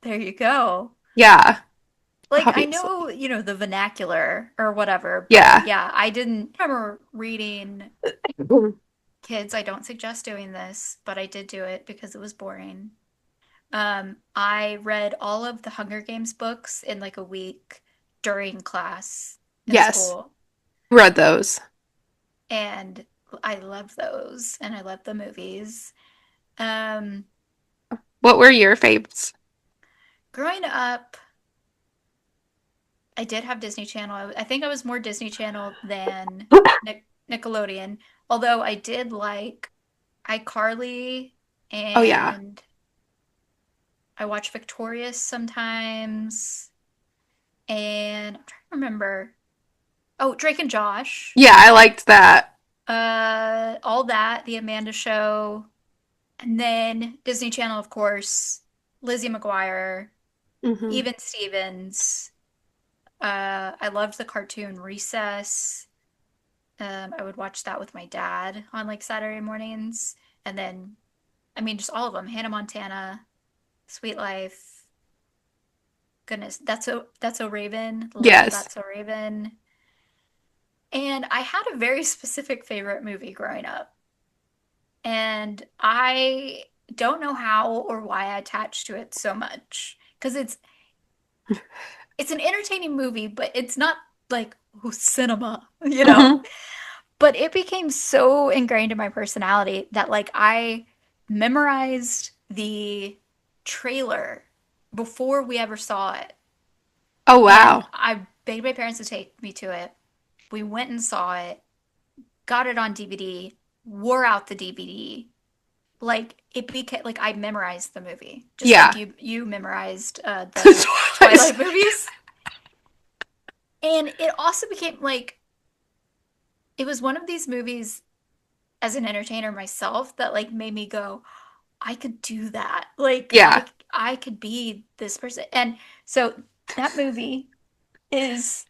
S2: There you go.
S1: Yeah.
S2: Like I know,
S1: obviously.
S2: the vernacular or whatever, but
S1: Yeah.
S2: yeah, I didn't remember reading
S1: Mhm.
S2: kids. I don't suggest doing this, but I did do it because it was boring. I read all of the Hunger Games books in like a week during class in
S1: Yes,
S2: school,
S1: read those.
S2: and I love those, and I love the movies. Um,
S1: What were your faves?
S2: Growing up, I did have Disney Channel. I think I was more Disney Channel than Nickelodeon, although I did like iCarly
S1: Oh yeah.
S2: and I watch Victorious sometimes. And I'm trying to remember. Oh, Drake and Josh.
S1: Yeah, I liked that.
S2: All that, The Amanda Show, and then Disney Channel, of course, Lizzie McGuire,
S1: Hmm.
S2: Even Stevens. I loved the cartoon Recess. I would watch that with my dad on like Saturday mornings, and then, I mean, just all of them: Hannah Montana, Sweet Life. Goodness, that's so Raven. Loved
S1: Yes.
S2: That's So Raven. And I had a very specific favorite movie growing up. And I don't know how or why I attached to it so much. Because it's an entertaining movie, but it's not like cinema, you know?
S1: Hmm.
S2: But it became so ingrained in my personality that like I memorized the trailer before we ever saw it.
S1: Oh
S2: And
S1: wow.
S2: I begged my parents to take me to it. We went and saw it, got it on DVD, wore out the DVD. Like it became like I memorized the movie, just like
S1: Yeah.
S2: you memorized the
S1: Twice.
S2: Twilight movies. And it also became like it was one of these movies as an entertainer myself that like made me go, I could do that. Like
S1: Yeah.
S2: I could be this person. And so that movie is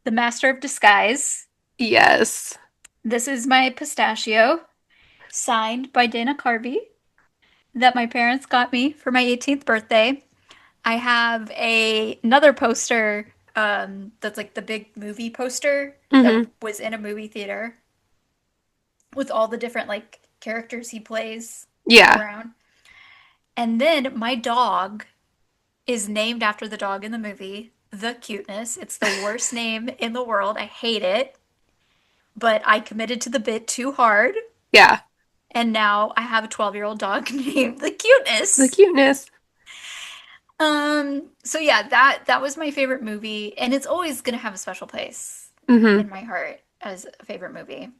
S2: The Master of Disguise.
S1: Yes.
S2: This is my pistachio, signed by Dana Carvey, that my parents got me for my 18th birthday. I have another poster that's like the big movie poster that
S1: Hmm.
S2: was in a movie theater with all the different like characters he plays
S1: Yeah.
S2: around. And then my dog is named after the dog in the movie, The Cuteness. It's the worst name in the world. I hate it, but I committed to the bit too hard.
S1: Yeah.
S2: And now I have a 12-year-old dog named The
S1: The
S2: Cuteness.
S1: cuteness.
S2: So yeah, that was my favorite movie, and it's always gonna have a special place
S1: Hmm.
S2: in my heart as a favorite movie.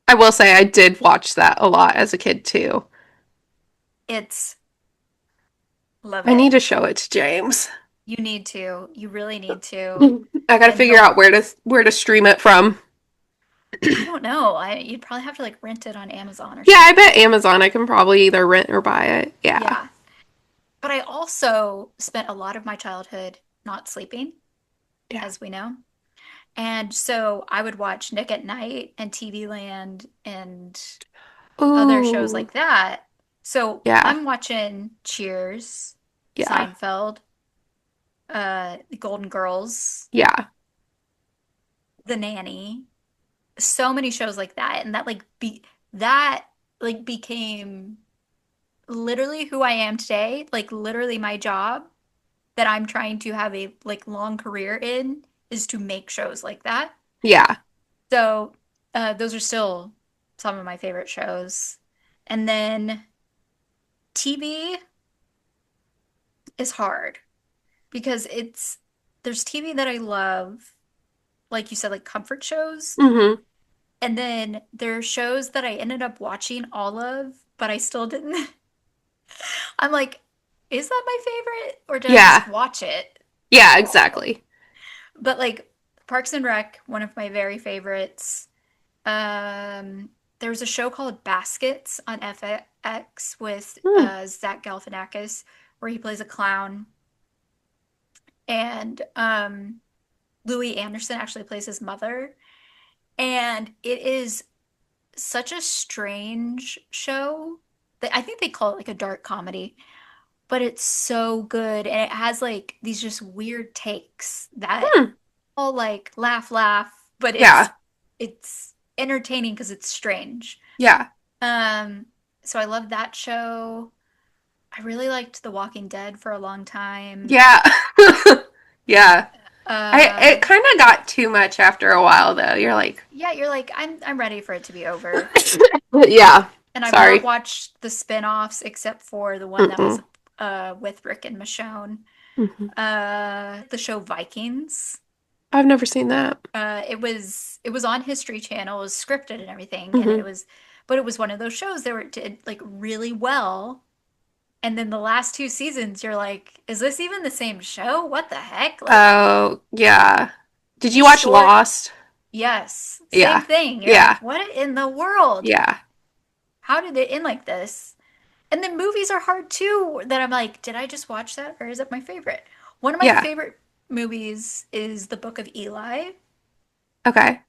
S1: I will say I did watch that a lot as a kid too.
S2: It's love
S1: I
S2: it.
S1: need to show it to James.
S2: You need to. You really need to.
S1: I gotta
S2: And
S1: figure
S2: he'll,
S1: out where to stream it from.
S2: I don't know. You'd probably have to like rent it on Amazon or
S1: Yeah, I
S2: something.
S1: bet Amazon I can probably either rent or buy it. Yeah.
S2: Yeah. But I also spent a lot of my childhood not sleeping,
S1: Yeah.
S2: as we know. And so I would watch Nick at Night and TV Land and other shows
S1: Ooh.
S2: like that. So
S1: Yeah.
S2: I'm watching Cheers,
S1: Yeah.
S2: Seinfeld, The Golden Girls,
S1: Yeah.
S2: The Nanny, so many shows like that, and that like became literally who I am today, like literally my job that I'm trying to have a like long career in is to make shows like that.
S1: Yeah.
S2: So those are still some of my favorite shows. And then TV is hard because there's TV that I love, like you said, like comfort shows.
S1: Hmm.
S2: And then there are shows that I ended up watching all of, but I still didn't. I'm like, is that my favorite? Or did I just
S1: Yeah.
S2: watch it?
S1: Yeah, exactly.
S2: But like Parks and Rec, one of my very favorites. There was a show called Baskets on FX with
S1: Hmm.
S2: Zach Galifianakis, where he plays a clown, and Louis Anderson actually plays his mother. And it is such a strange show that I think they call it like a dark comedy, but it's so good and it has like these just weird takes that
S1: Hmm.
S2: all like laugh, but
S1: Yeah.
S2: it's entertaining because it's strange.
S1: Yeah.
S2: Um, so I love that show. I really liked The Walking Dead for a long time.
S1: Yeah. Yeah. I
S2: Uh,
S1: it kind of got too much after a while though. You're like,
S2: yeah, you're like, I'm ready for it to be over.
S1: yeah.
S2: And I've not
S1: Sorry.
S2: watched the spin-offs except for the one that was
S1: Mm-mm.
S2: with Rick and Michonne.
S1: Hmm.
S2: The show Vikings.
S1: I've never seen that.
S2: It was on History Channel, it was scripted and everything, and
S1: Hmm.
S2: it was one of those shows that were did like really well. And then the last two seasons, you're like, is this even the same show? What the heck? Like,
S1: Oh, yeah. Did you
S2: these
S1: watch
S2: story,
S1: Lost?
S2: yes, same
S1: Yeah.
S2: thing. You're like,
S1: Yeah.
S2: what in the world?
S1: Yeah.
S2: How did it end like this? And then movies are hard too, that I'm like, did I just watch that or is it my favorite? One of my
S1: Yeah.
S2: favorite movies is The Book of Eli.
S1: Okay.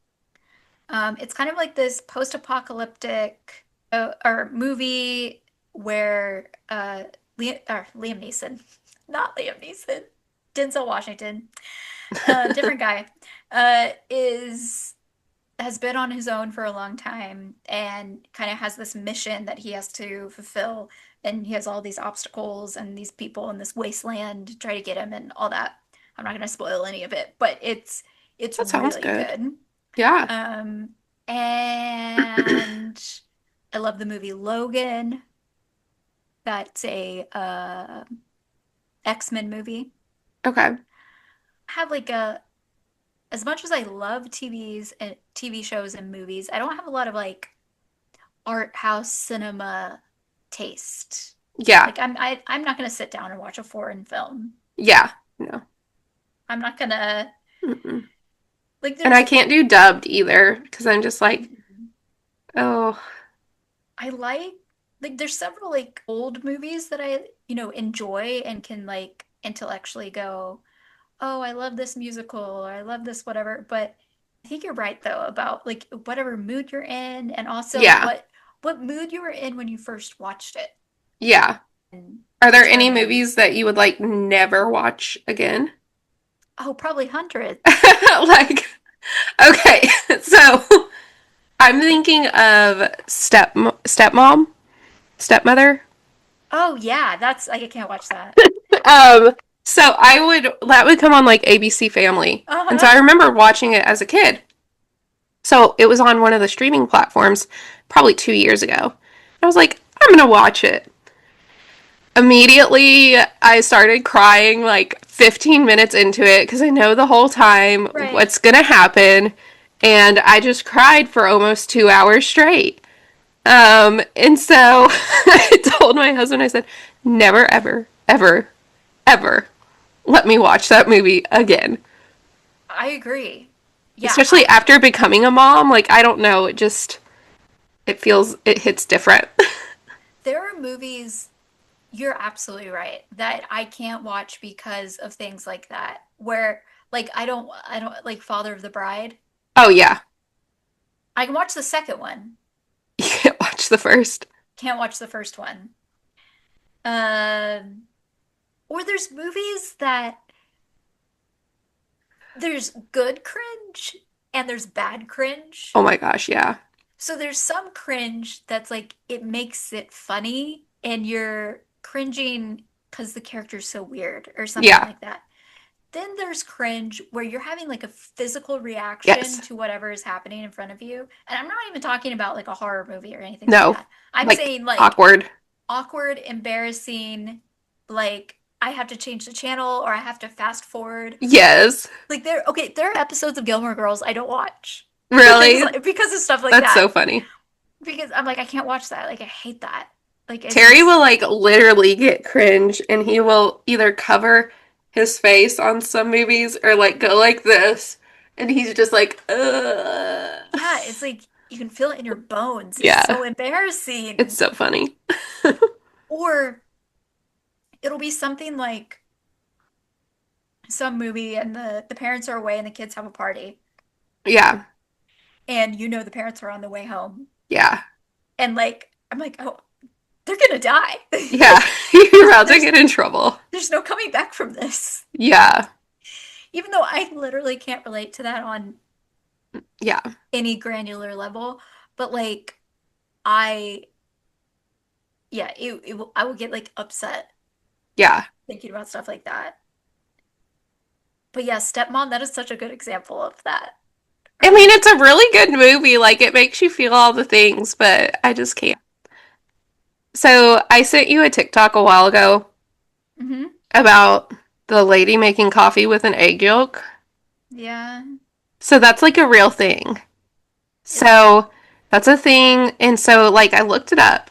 S2: It's kind of like this post-apocalyptic or movie where Liam Neeson, not Liam Neeson, Denzel Washington, different guy, is has been on his own for a long time and kind of has this mission that he has to fulfill. And he has all these obstacles and these people in this wasteland to try to get him and all that. I'm not going to spoil any of it, but it's
S1: That sounds
S2: really
S1: good.
S2: good.
S1: Yeah.
S2: Um, and I love the movie Logan. That's a X-Men movie.
S1: Okay.
S2: I have like a as much as I love TVs and TV shows and movies, I don't have a lot of like art house cinema taste.
S1: Yeah.
S2: Like I'm not gonna sit down and watch a foreign film.
S1: Yeah. No.
S2: I'm not gonna
S1: Mm-mm.
S2: like
S1: And I
S2: there's
S1: can't do dubbed either because I'm just like, oh,
S2: I like there's several like old movies that I, enjoy and can like intellectually go, "Oh, I love this musical," or "I love this whatever." But I think you're right though about like whatever mood you're in and also
S1: yeah.
S2: what mood you were in when you first watched it
S1: Yeah.
S2: and
S1: Are there any
S2: determine,
S1: movies that you would like never watch again?
S2: oh, probably hundreds.
S1: Like, okay. So I'm thinking of stepmom, stepmother.
S2: Oh yeah, that's I can't watch that.
S1: Um, so that would come on like ABC Family. And so
S2: Uh-huh.
S1: I remember watching it as a kid. So it was on one of the streaming platforms probably 2 years ago. I was like, I'm gonna watch it. Immediately, I started crying like 15 minutes into it because I know the whole time
S2: Right.
S1: what's gonna happen. And I just cried for almost 2 hours straight. And so I told my husband, I said, never, ever, ever, ever let me watch that movie again.
S2: I agree. Yeah,
S1: Especially after becoming a mom. Like, I don't know, it hits different.
S2: there are movies, you're absolutely right, that I can't watch because of things like that. Where like I don't like Father of the Bride.
S1: Oh, yeah.
S2: I can watch the second one.
S1: You can't watch the first.
S2: Can't watch the first one. Um, or there's movies that there's good cringe and there's bad cringe.
S1: Oh my gosh, yeah.
S2: So there's some cringe that's like it makes it funny and you're cringing because the character's so weird or something
S1: Yeah.
S2: like that. Then there's cringe where you're having like a physical reaction
S1: Yes.
S2: to whatever is happening in front of you. And I'm not even talking about like a horror movie or anything like
S1: No.
S2: that. I'm
S1: Like,
S2: saying like
S1: awkward.
S2: awkward, embarrassing, like I have to change the channel or I have to fast forward.
S1: Yes.
S2: Like there are episodes of Gilmore Girls I don't watch for things
S1: Really?
S2: like because of stuff like
S1: That's
S2: that.
S1: so funny.
S2: Because I'm like I can't watch that. Like I hate that. Like it's
S1: Terry
S2: just
S1: will like literally get cringe and he will either cover his face on some movies or like go like this and he's just like
S2: yeah, it's like you can feel it in your bones. It's
S1: yeah,
S2: so
S1: it's
S2: embarrassing.
S1: so funny.
S2: Or it'll be something like some movie and the parents are away and the kids have a party
S1: Yeah.
S2: and the parents are on the way home
S1: Yeah.
S2: and like I'm like, oh, they're gonna die.
S1: Yeah, you're about to
S2: there's
S1: get in trouble.
S2: there's no coming back from this.
S1: Yeah,
S2: Even though I literally can't relate to that on
S1: yeah,
S2: any granular level, but like I yeah, I will get like upset
S1: yeah.
S2: thinking about stuff like that. But yeah, Stepmom, that is such a good example of that.
S1: I
S2: Or
S1: mean,
S2: like,
S1: it's a really good movie. Like, it makes you feel all the things, but I just can't. So, I sent you a TikTok a while ago
S2: mm-hmm,
S1: about the lady making coffee with an egg yolk.
S2: yeah,
S1: So, that's like a real thing.
S2: it,
S1: So, that's a thing. And so, like, I looked it up.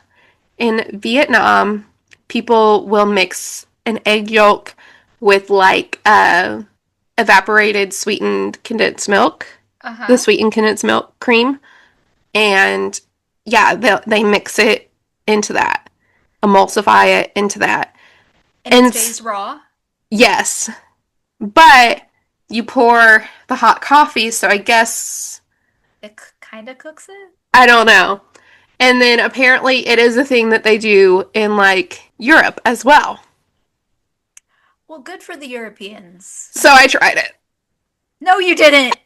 S1: In Vietnam, people will mix an egg yolk with like evaporated sweetened condensed milk, the
S2: uh-huh.
S1: sweetened condensed milk cream, and yeah, they mix it into that, emulsify it into that,
S2: And it
S1: and
S2: stays raw.
S1: yes, but you pour the hot coffee, so I guess
S2: It kind of cooks it.
S1: I don't know. And then apparently it is a thing that they do in like Europe as well.
S2: Well, good for the Europeans.
S1: So I tried it.
S2: No, you didn't.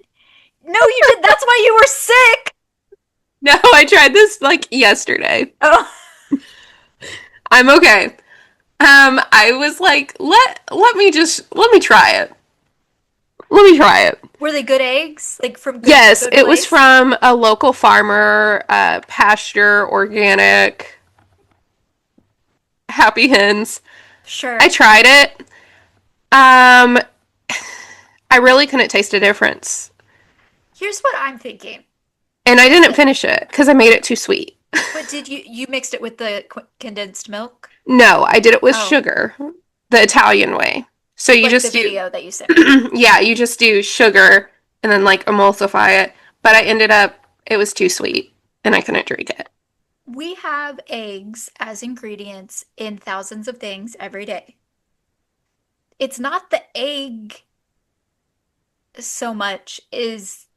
S2: No, you did. That's why you were sick.
S1: No, I tried this like yesterday.
S2: Oh,
S1: I'm okay. I was like, let me try it. Let me try it.
S2: were they good eggs? Like from
S1: Yes,
S2: good
S1: it was
S2: place?
S1: from a local farmer, pasture, organic, happy hens. I
S2: Sure.
S1: tried it. Um, I really couldn't taste a difference,
S2: Here's what I'm thinking.
S1: and I didn't
S2: St-
S1: finish it because I made it too sweet.
S2: But did you mixed it with the condensed milk?
S1: No, I did it with
S2: Oh,
S1: sugar, the Italian way. So you
S2: like the
S1: just do
S2: video that you sent me.
S1: yeah, you just do sugar and then like emulsify it. But I ended up, it was too sweet and I couldn't drink it.
S2: We have eggs as ingredients in thousands of things every day. It's not the egg so much is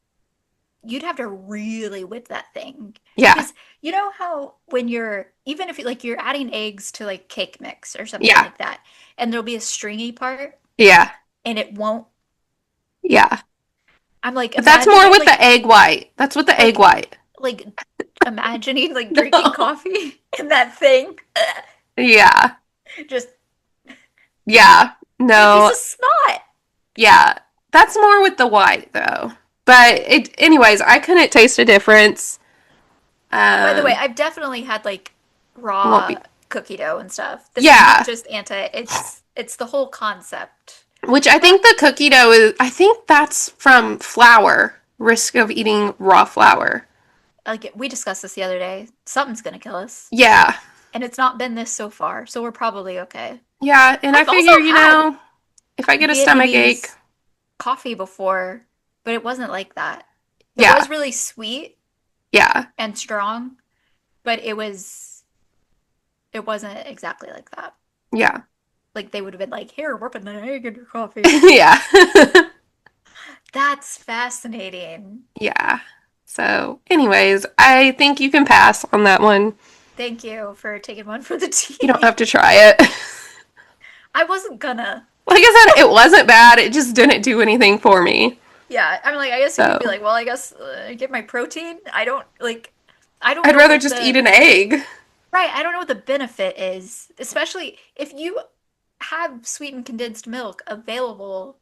S2: you'd have to really whip that thing.
S1: Yeah,
S2: Because you know how when you're even if you like you're adding eggs to like cake mix or something
S1: yeah,
S2: like that, and there'll be a stringy part
S1: yeah,
S2: and it won't.
S1: yeah.
S2: I'm like
S1: But that's more
S2: imagining
S1: with the egg white. That's with the egg
S2: like
S1: white.
S2: like imagining like drinking
S1: No.
S2: coffee and that thing
S1: Yeah,
S2: just
S1: yeah,
S2: in a piece
S1: no,
S2: of snot.
S1: yeah. That's more with the white though. But anyways, I couldn't taste a difference.
S2: By the way,
S1: Um,
S2: I've definitely had like
S1: won't
S2: raw
S1: be.
S2: cookie dough and stuff. This is not
S1: Yeah,
S2: just it's the whole concept.
S1: which I
S2: But
S1: think the cookie dough is, I think that's from flour, risk of eating raw flour.
S2: like we discussed this the other day. Something's gonna kill us.
S1: Yeah,
S2: And it's not been this so far, so we're probably okay.
S1: yeah, and I
S2: I've also
S1: figure,
S2: had
S1: if I get a stomach ache,
S2: Vietnamese coffee before, but it wasn't like that. It
S1: yeah,
S2: was really sweet
S1: yeah,
S2: and strong, but it wasn't exactly like that.
S1: yeah,
S2: Like they would have been like, "Here, we're putting an egg in your coffee."
S1: yeah,
S2: That's fascinating.
S1: yeah. So, anyways, I think you can pass on that one.
S2: Thank you for taking one for the
S1: You don't
S2: team.
S1: have to try it.
S2: I wasn't gonna.
S1: Like I said, it wasn't bad. It just didn't do anything for me.
S2: Yeah, I mean, like, I guess you could be
S1: So,
S2: like, well, I guess get my protein. I don't
S1: I'd
S2: know
S1: rather
S2: what
S1: just eat
S2: the
S1: an egg.
S2: right. I don't know what the benefit is, especially if you have sweetened condensed milk available.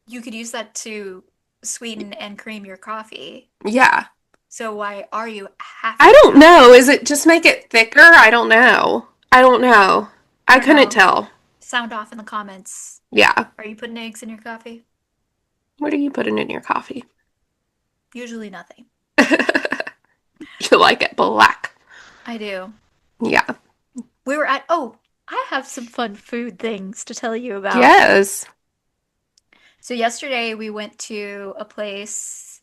S2: You could use that to sweeten and cream your coffee.
S1: Yeah.
S2: So why are you
S1: I
S2: having
S1: don't
S2: that?
S1: know. Is it just make it thicker? I don't know. I don't know.
S2: I
S1: I
S2: don't
S1: couldn't
S2: know.
S1: tell.
S2: Sound off in the comments.
S1: Yeah.
S2: Are you putting eggs in your coffee?
S1: What are you putting in your coffee?
S2: Usually nothing.
S1: You like it black.
S2: I do.
S1: Yeah.
S2: We were at, oh, I have some fun food things to tell you about.
S1: Yes.
S2: So yesterday we went to a place,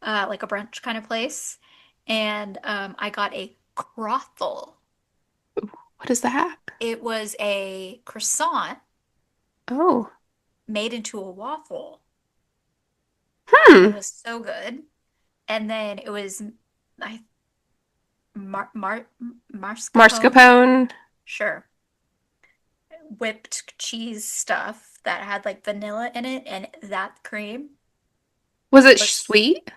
S2: like a brunch kind of place, and I got a croffle.
S1: What is that?
S2: It was a croissant
S1: Oh.
S2: made into a waffle. It
S1: Hmm.
S2: was so good. And then it was, I mar mascarpone,
S1: Mascarpone.
S2: sure, whipped cheese stuff that had like vanilla in it, and that cream
S1: Was it
S2: was
S1: sweet?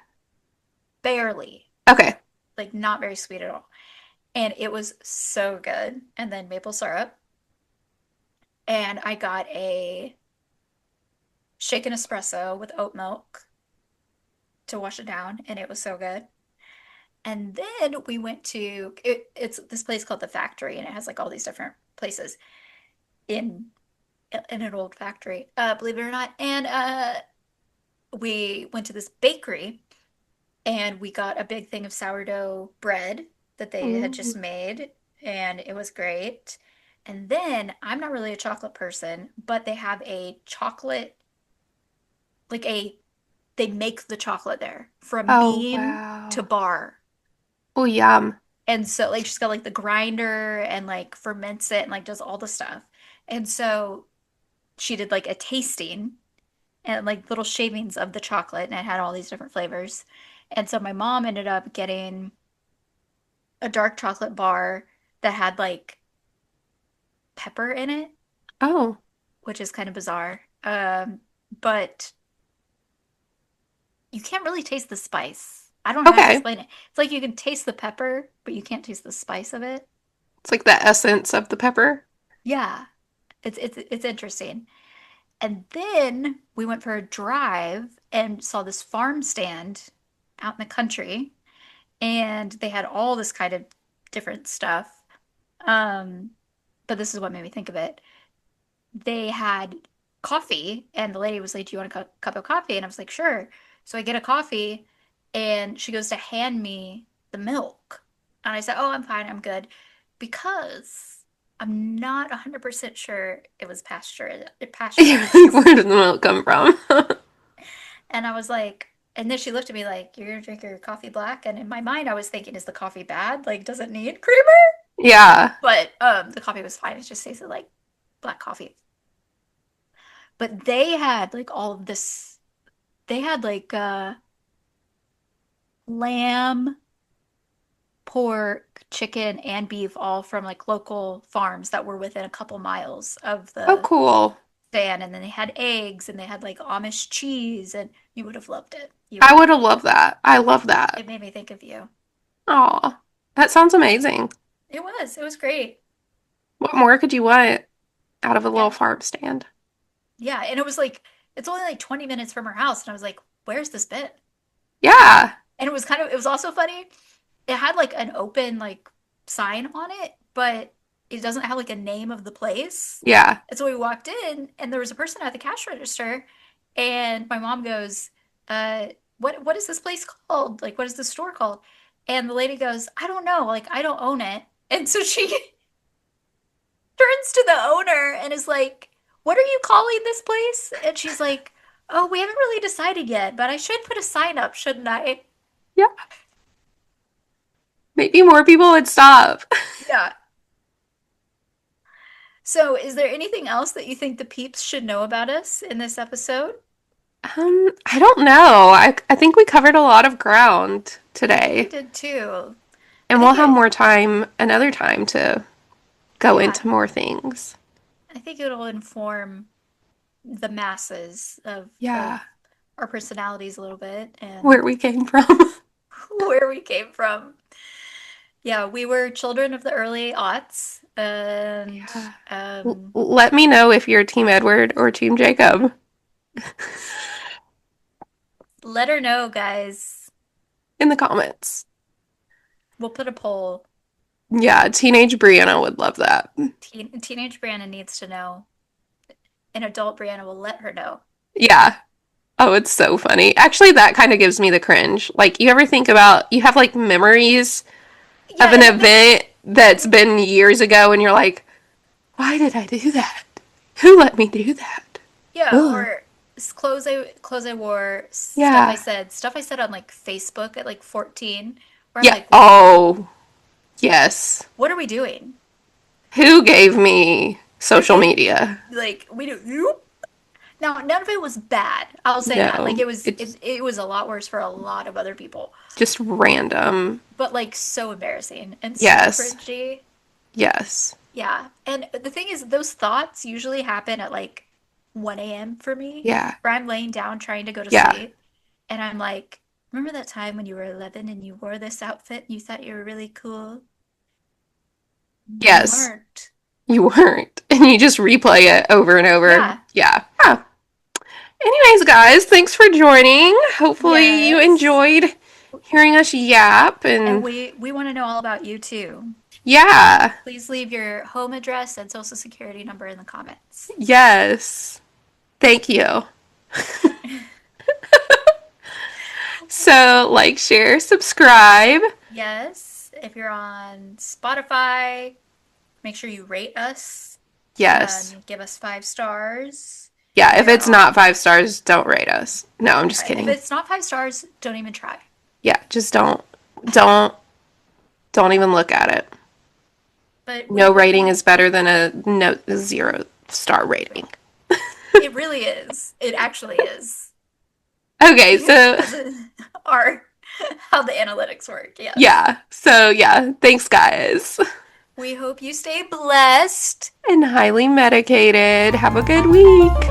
S2: barely,
S1: Okay.
S2: like not very sweet at all. And it was so good. And then maple syrup. And I got a shaken espresso with oat milk to wash it down, and it was so good. And then we went to it's this place called the Factory, and it has like all these different places in in an old factory, believe it or not. And we went to this bakery, and we got a big thing of sourdough bread that they had just
S1: Ooh.
S2: made, and it was great. And then I'm not really a chocolate person, but they have a chocolate, like they make the chocolate there from
S1: Oh,
S2: bean to
S1: wow.
S2: bar.
S1: Oh, yum.
S2: And so like she's got like the grinder and like ferments it and like does all the stuff. And so she did like a tasting and like little shavings of the chocolate, and it had all these different flavors. And so my mom ended up getting a dark chocolate bar that had like pepper in it,
S1: Oh,
S2: which is kind of bizarre. But you can't really taste the spice. I don't know how to
S1: okay.
S2: explain it. It's like you can taste the pepper, but you can't taste the spice of it.
S1: It's like the essence of the pepper.
S2: Yeah, it's interesting. And then we went for a drive and saw this farm stand out in the country, and they had all this kind of different stuff. Um, but this is what made me think of it. They had coffee, and the lady was like, "Do you want a cup of coffee?" And I was like, "Sure." So I get a coffee, and she goes to hand me the milk. And I said, "Oh, I'm fine, I'm good." Because I'm not 100% sure it was
S1: Where
S2: pasteurized.
S1: did the milk come from?
S2: And I was like, and then she looked at me like, "You're gonna drink your coffee black?" And in my mind, I was thinking, is the coffee bad? Like, does it need creamer?
S1: Yeah.
S2: But the coffee was fine. It just tasted like black coffee. But they had like all of this. They had like lamb, pork, chicken, and beef, all from like local farms that were within a couple miles of
S1: Oh,
S2: the
S1: cool.
S2: stand. And then they had eggs, and they had like Amish cheese, and you would have loved it. You would
S1: I
S2: have
S1: would have
S2: loved it.
S1: loved that. I love that.
S2: It made me think of you.
S1: Aw, that sounds amazing.
S2: It was. It was great.
S1: What more could you want out of a little
S2: And
S1: farm stand?
S2: yeah, and it was like it's only like 20 minutes from her house, and I was like, "Where's this been?"
S1: Yeah.
S2: And it was also funny. It had like an open like sign on it, but it doesn't have like a name of the place.
S1: Yeah.
S2: And so we walked in, and there was a person at the cash register, and my mom goes, "Uh, what is this place called? Like, what is this store called?" And the lady goes, "I don't know. Like, I don't own it." And so she turns to the owner and is like, "What are you calling this place?" And she's like, "Oh, we haven't really decided yet, but I should put a sign up, shouldn't I?"
S1: Yeah. Maybe more people would stop.
S2: Yeah. So, is there anything else that you think the peeps should know about us in this episode?
S1: I don't know. I think we covered a lot of ground
S2: I think we
S1: today,
S2: did too. I
S1: and we'll
S2: think
S1: have
S2: it,
S1: more time another time to go
S2: yeah,
S1: into more things.
S2: I think it'll inform the masses of
S1: Yeah.
S2: our personalities a little bit
S1: Where
S2: and
S1: we came from.
S2: where we came from. Yeah, we were children of the early aughts, and
S1: Yeah. Let me know if you're Team Edward or Team Jacob
S2: let her know, guys.
S1: in the comments.
S2: We'll put a poll.
S1: Yeah, teenage Brianna would love that.
S2: Teenage Brianna needs to know. An adult Brianna will let her know.
S1: Yeah. Oh, it's so funny. Actually, that kind of gives me the cringe. Like, you ever think about you have like memories of
S2: Yeah,
S1: an
S2: and then
S1: event that's been years ago and you're like, why did I do that? Who let me do that?
S2: yeah,
S1: Ugh.
S2: or clothes I wore,
S1: Yeah.
S2: stuff I said on like Facebook at like 14, where I'm
S1: Yeah.
S2: like,
S1: Oh, yes.
S2: what are we doing?
S1: Who gave me
S2: Who
S1: social
S2: gave
S1: media?
S2: like we do you? Now, none of it was bad. I'll say that. Like
S1: No,
S2: it, it was a lot worse for a lot of other people.
S1: just random.
S2: But like so embarrassing and so
S1: Yes.
S2: cringy.
S1: Yes.
S2: Yeah. And the thing is, those thoughts usually happen at like 1 a.m. for me,
S1: Yeah.
S2: where I'm laying down trying to go to
S1: Yeah.
S2: sleep. And I'm like, remember that time when you were 11 and you wore this outfit and you thought you were really cool? You
S1: Yes.
S2: weren't.
S1: You weren't. And you just replay it over and over.
S2: Yeah.
S1: Yeah. Yeah. Anyways, guys, thanks for joining. Hopefully you
S2: Yes.
S1: enjoyed hearing us yap
S2: And
S1: and
S2: we want to know all about you too.
S1: yeah.
S2: Please leave your home address and social security number in the comments.
S1: Yes. Thank you. So, like, share, subscribe.
S2: Yes, if you're on Spotify, make sure you rate us
S1: Yes.
S2: and give us 5 stars.
S1: Yeah,
S2: If
S1: if
S2: you're
S1: it's not
S2: on,
S1: 5 stars, don't rate us. No, I'm just
S2: if
S1: kidding.
S2: it's not 5 stars, don't even try.
S1: Yeah, just don't don't even look at it.
S2: But
S1: No rating
S2: we
S1: is better than a no 0 star rating.
S2: it really is. It actually is.
S1: Okay, so
S2: Because it are how the analytics work. Yes.
S1: yeah. Thanks guys.
S2: We hope you stay blessed.
S1: And highly medicated. Have a good week.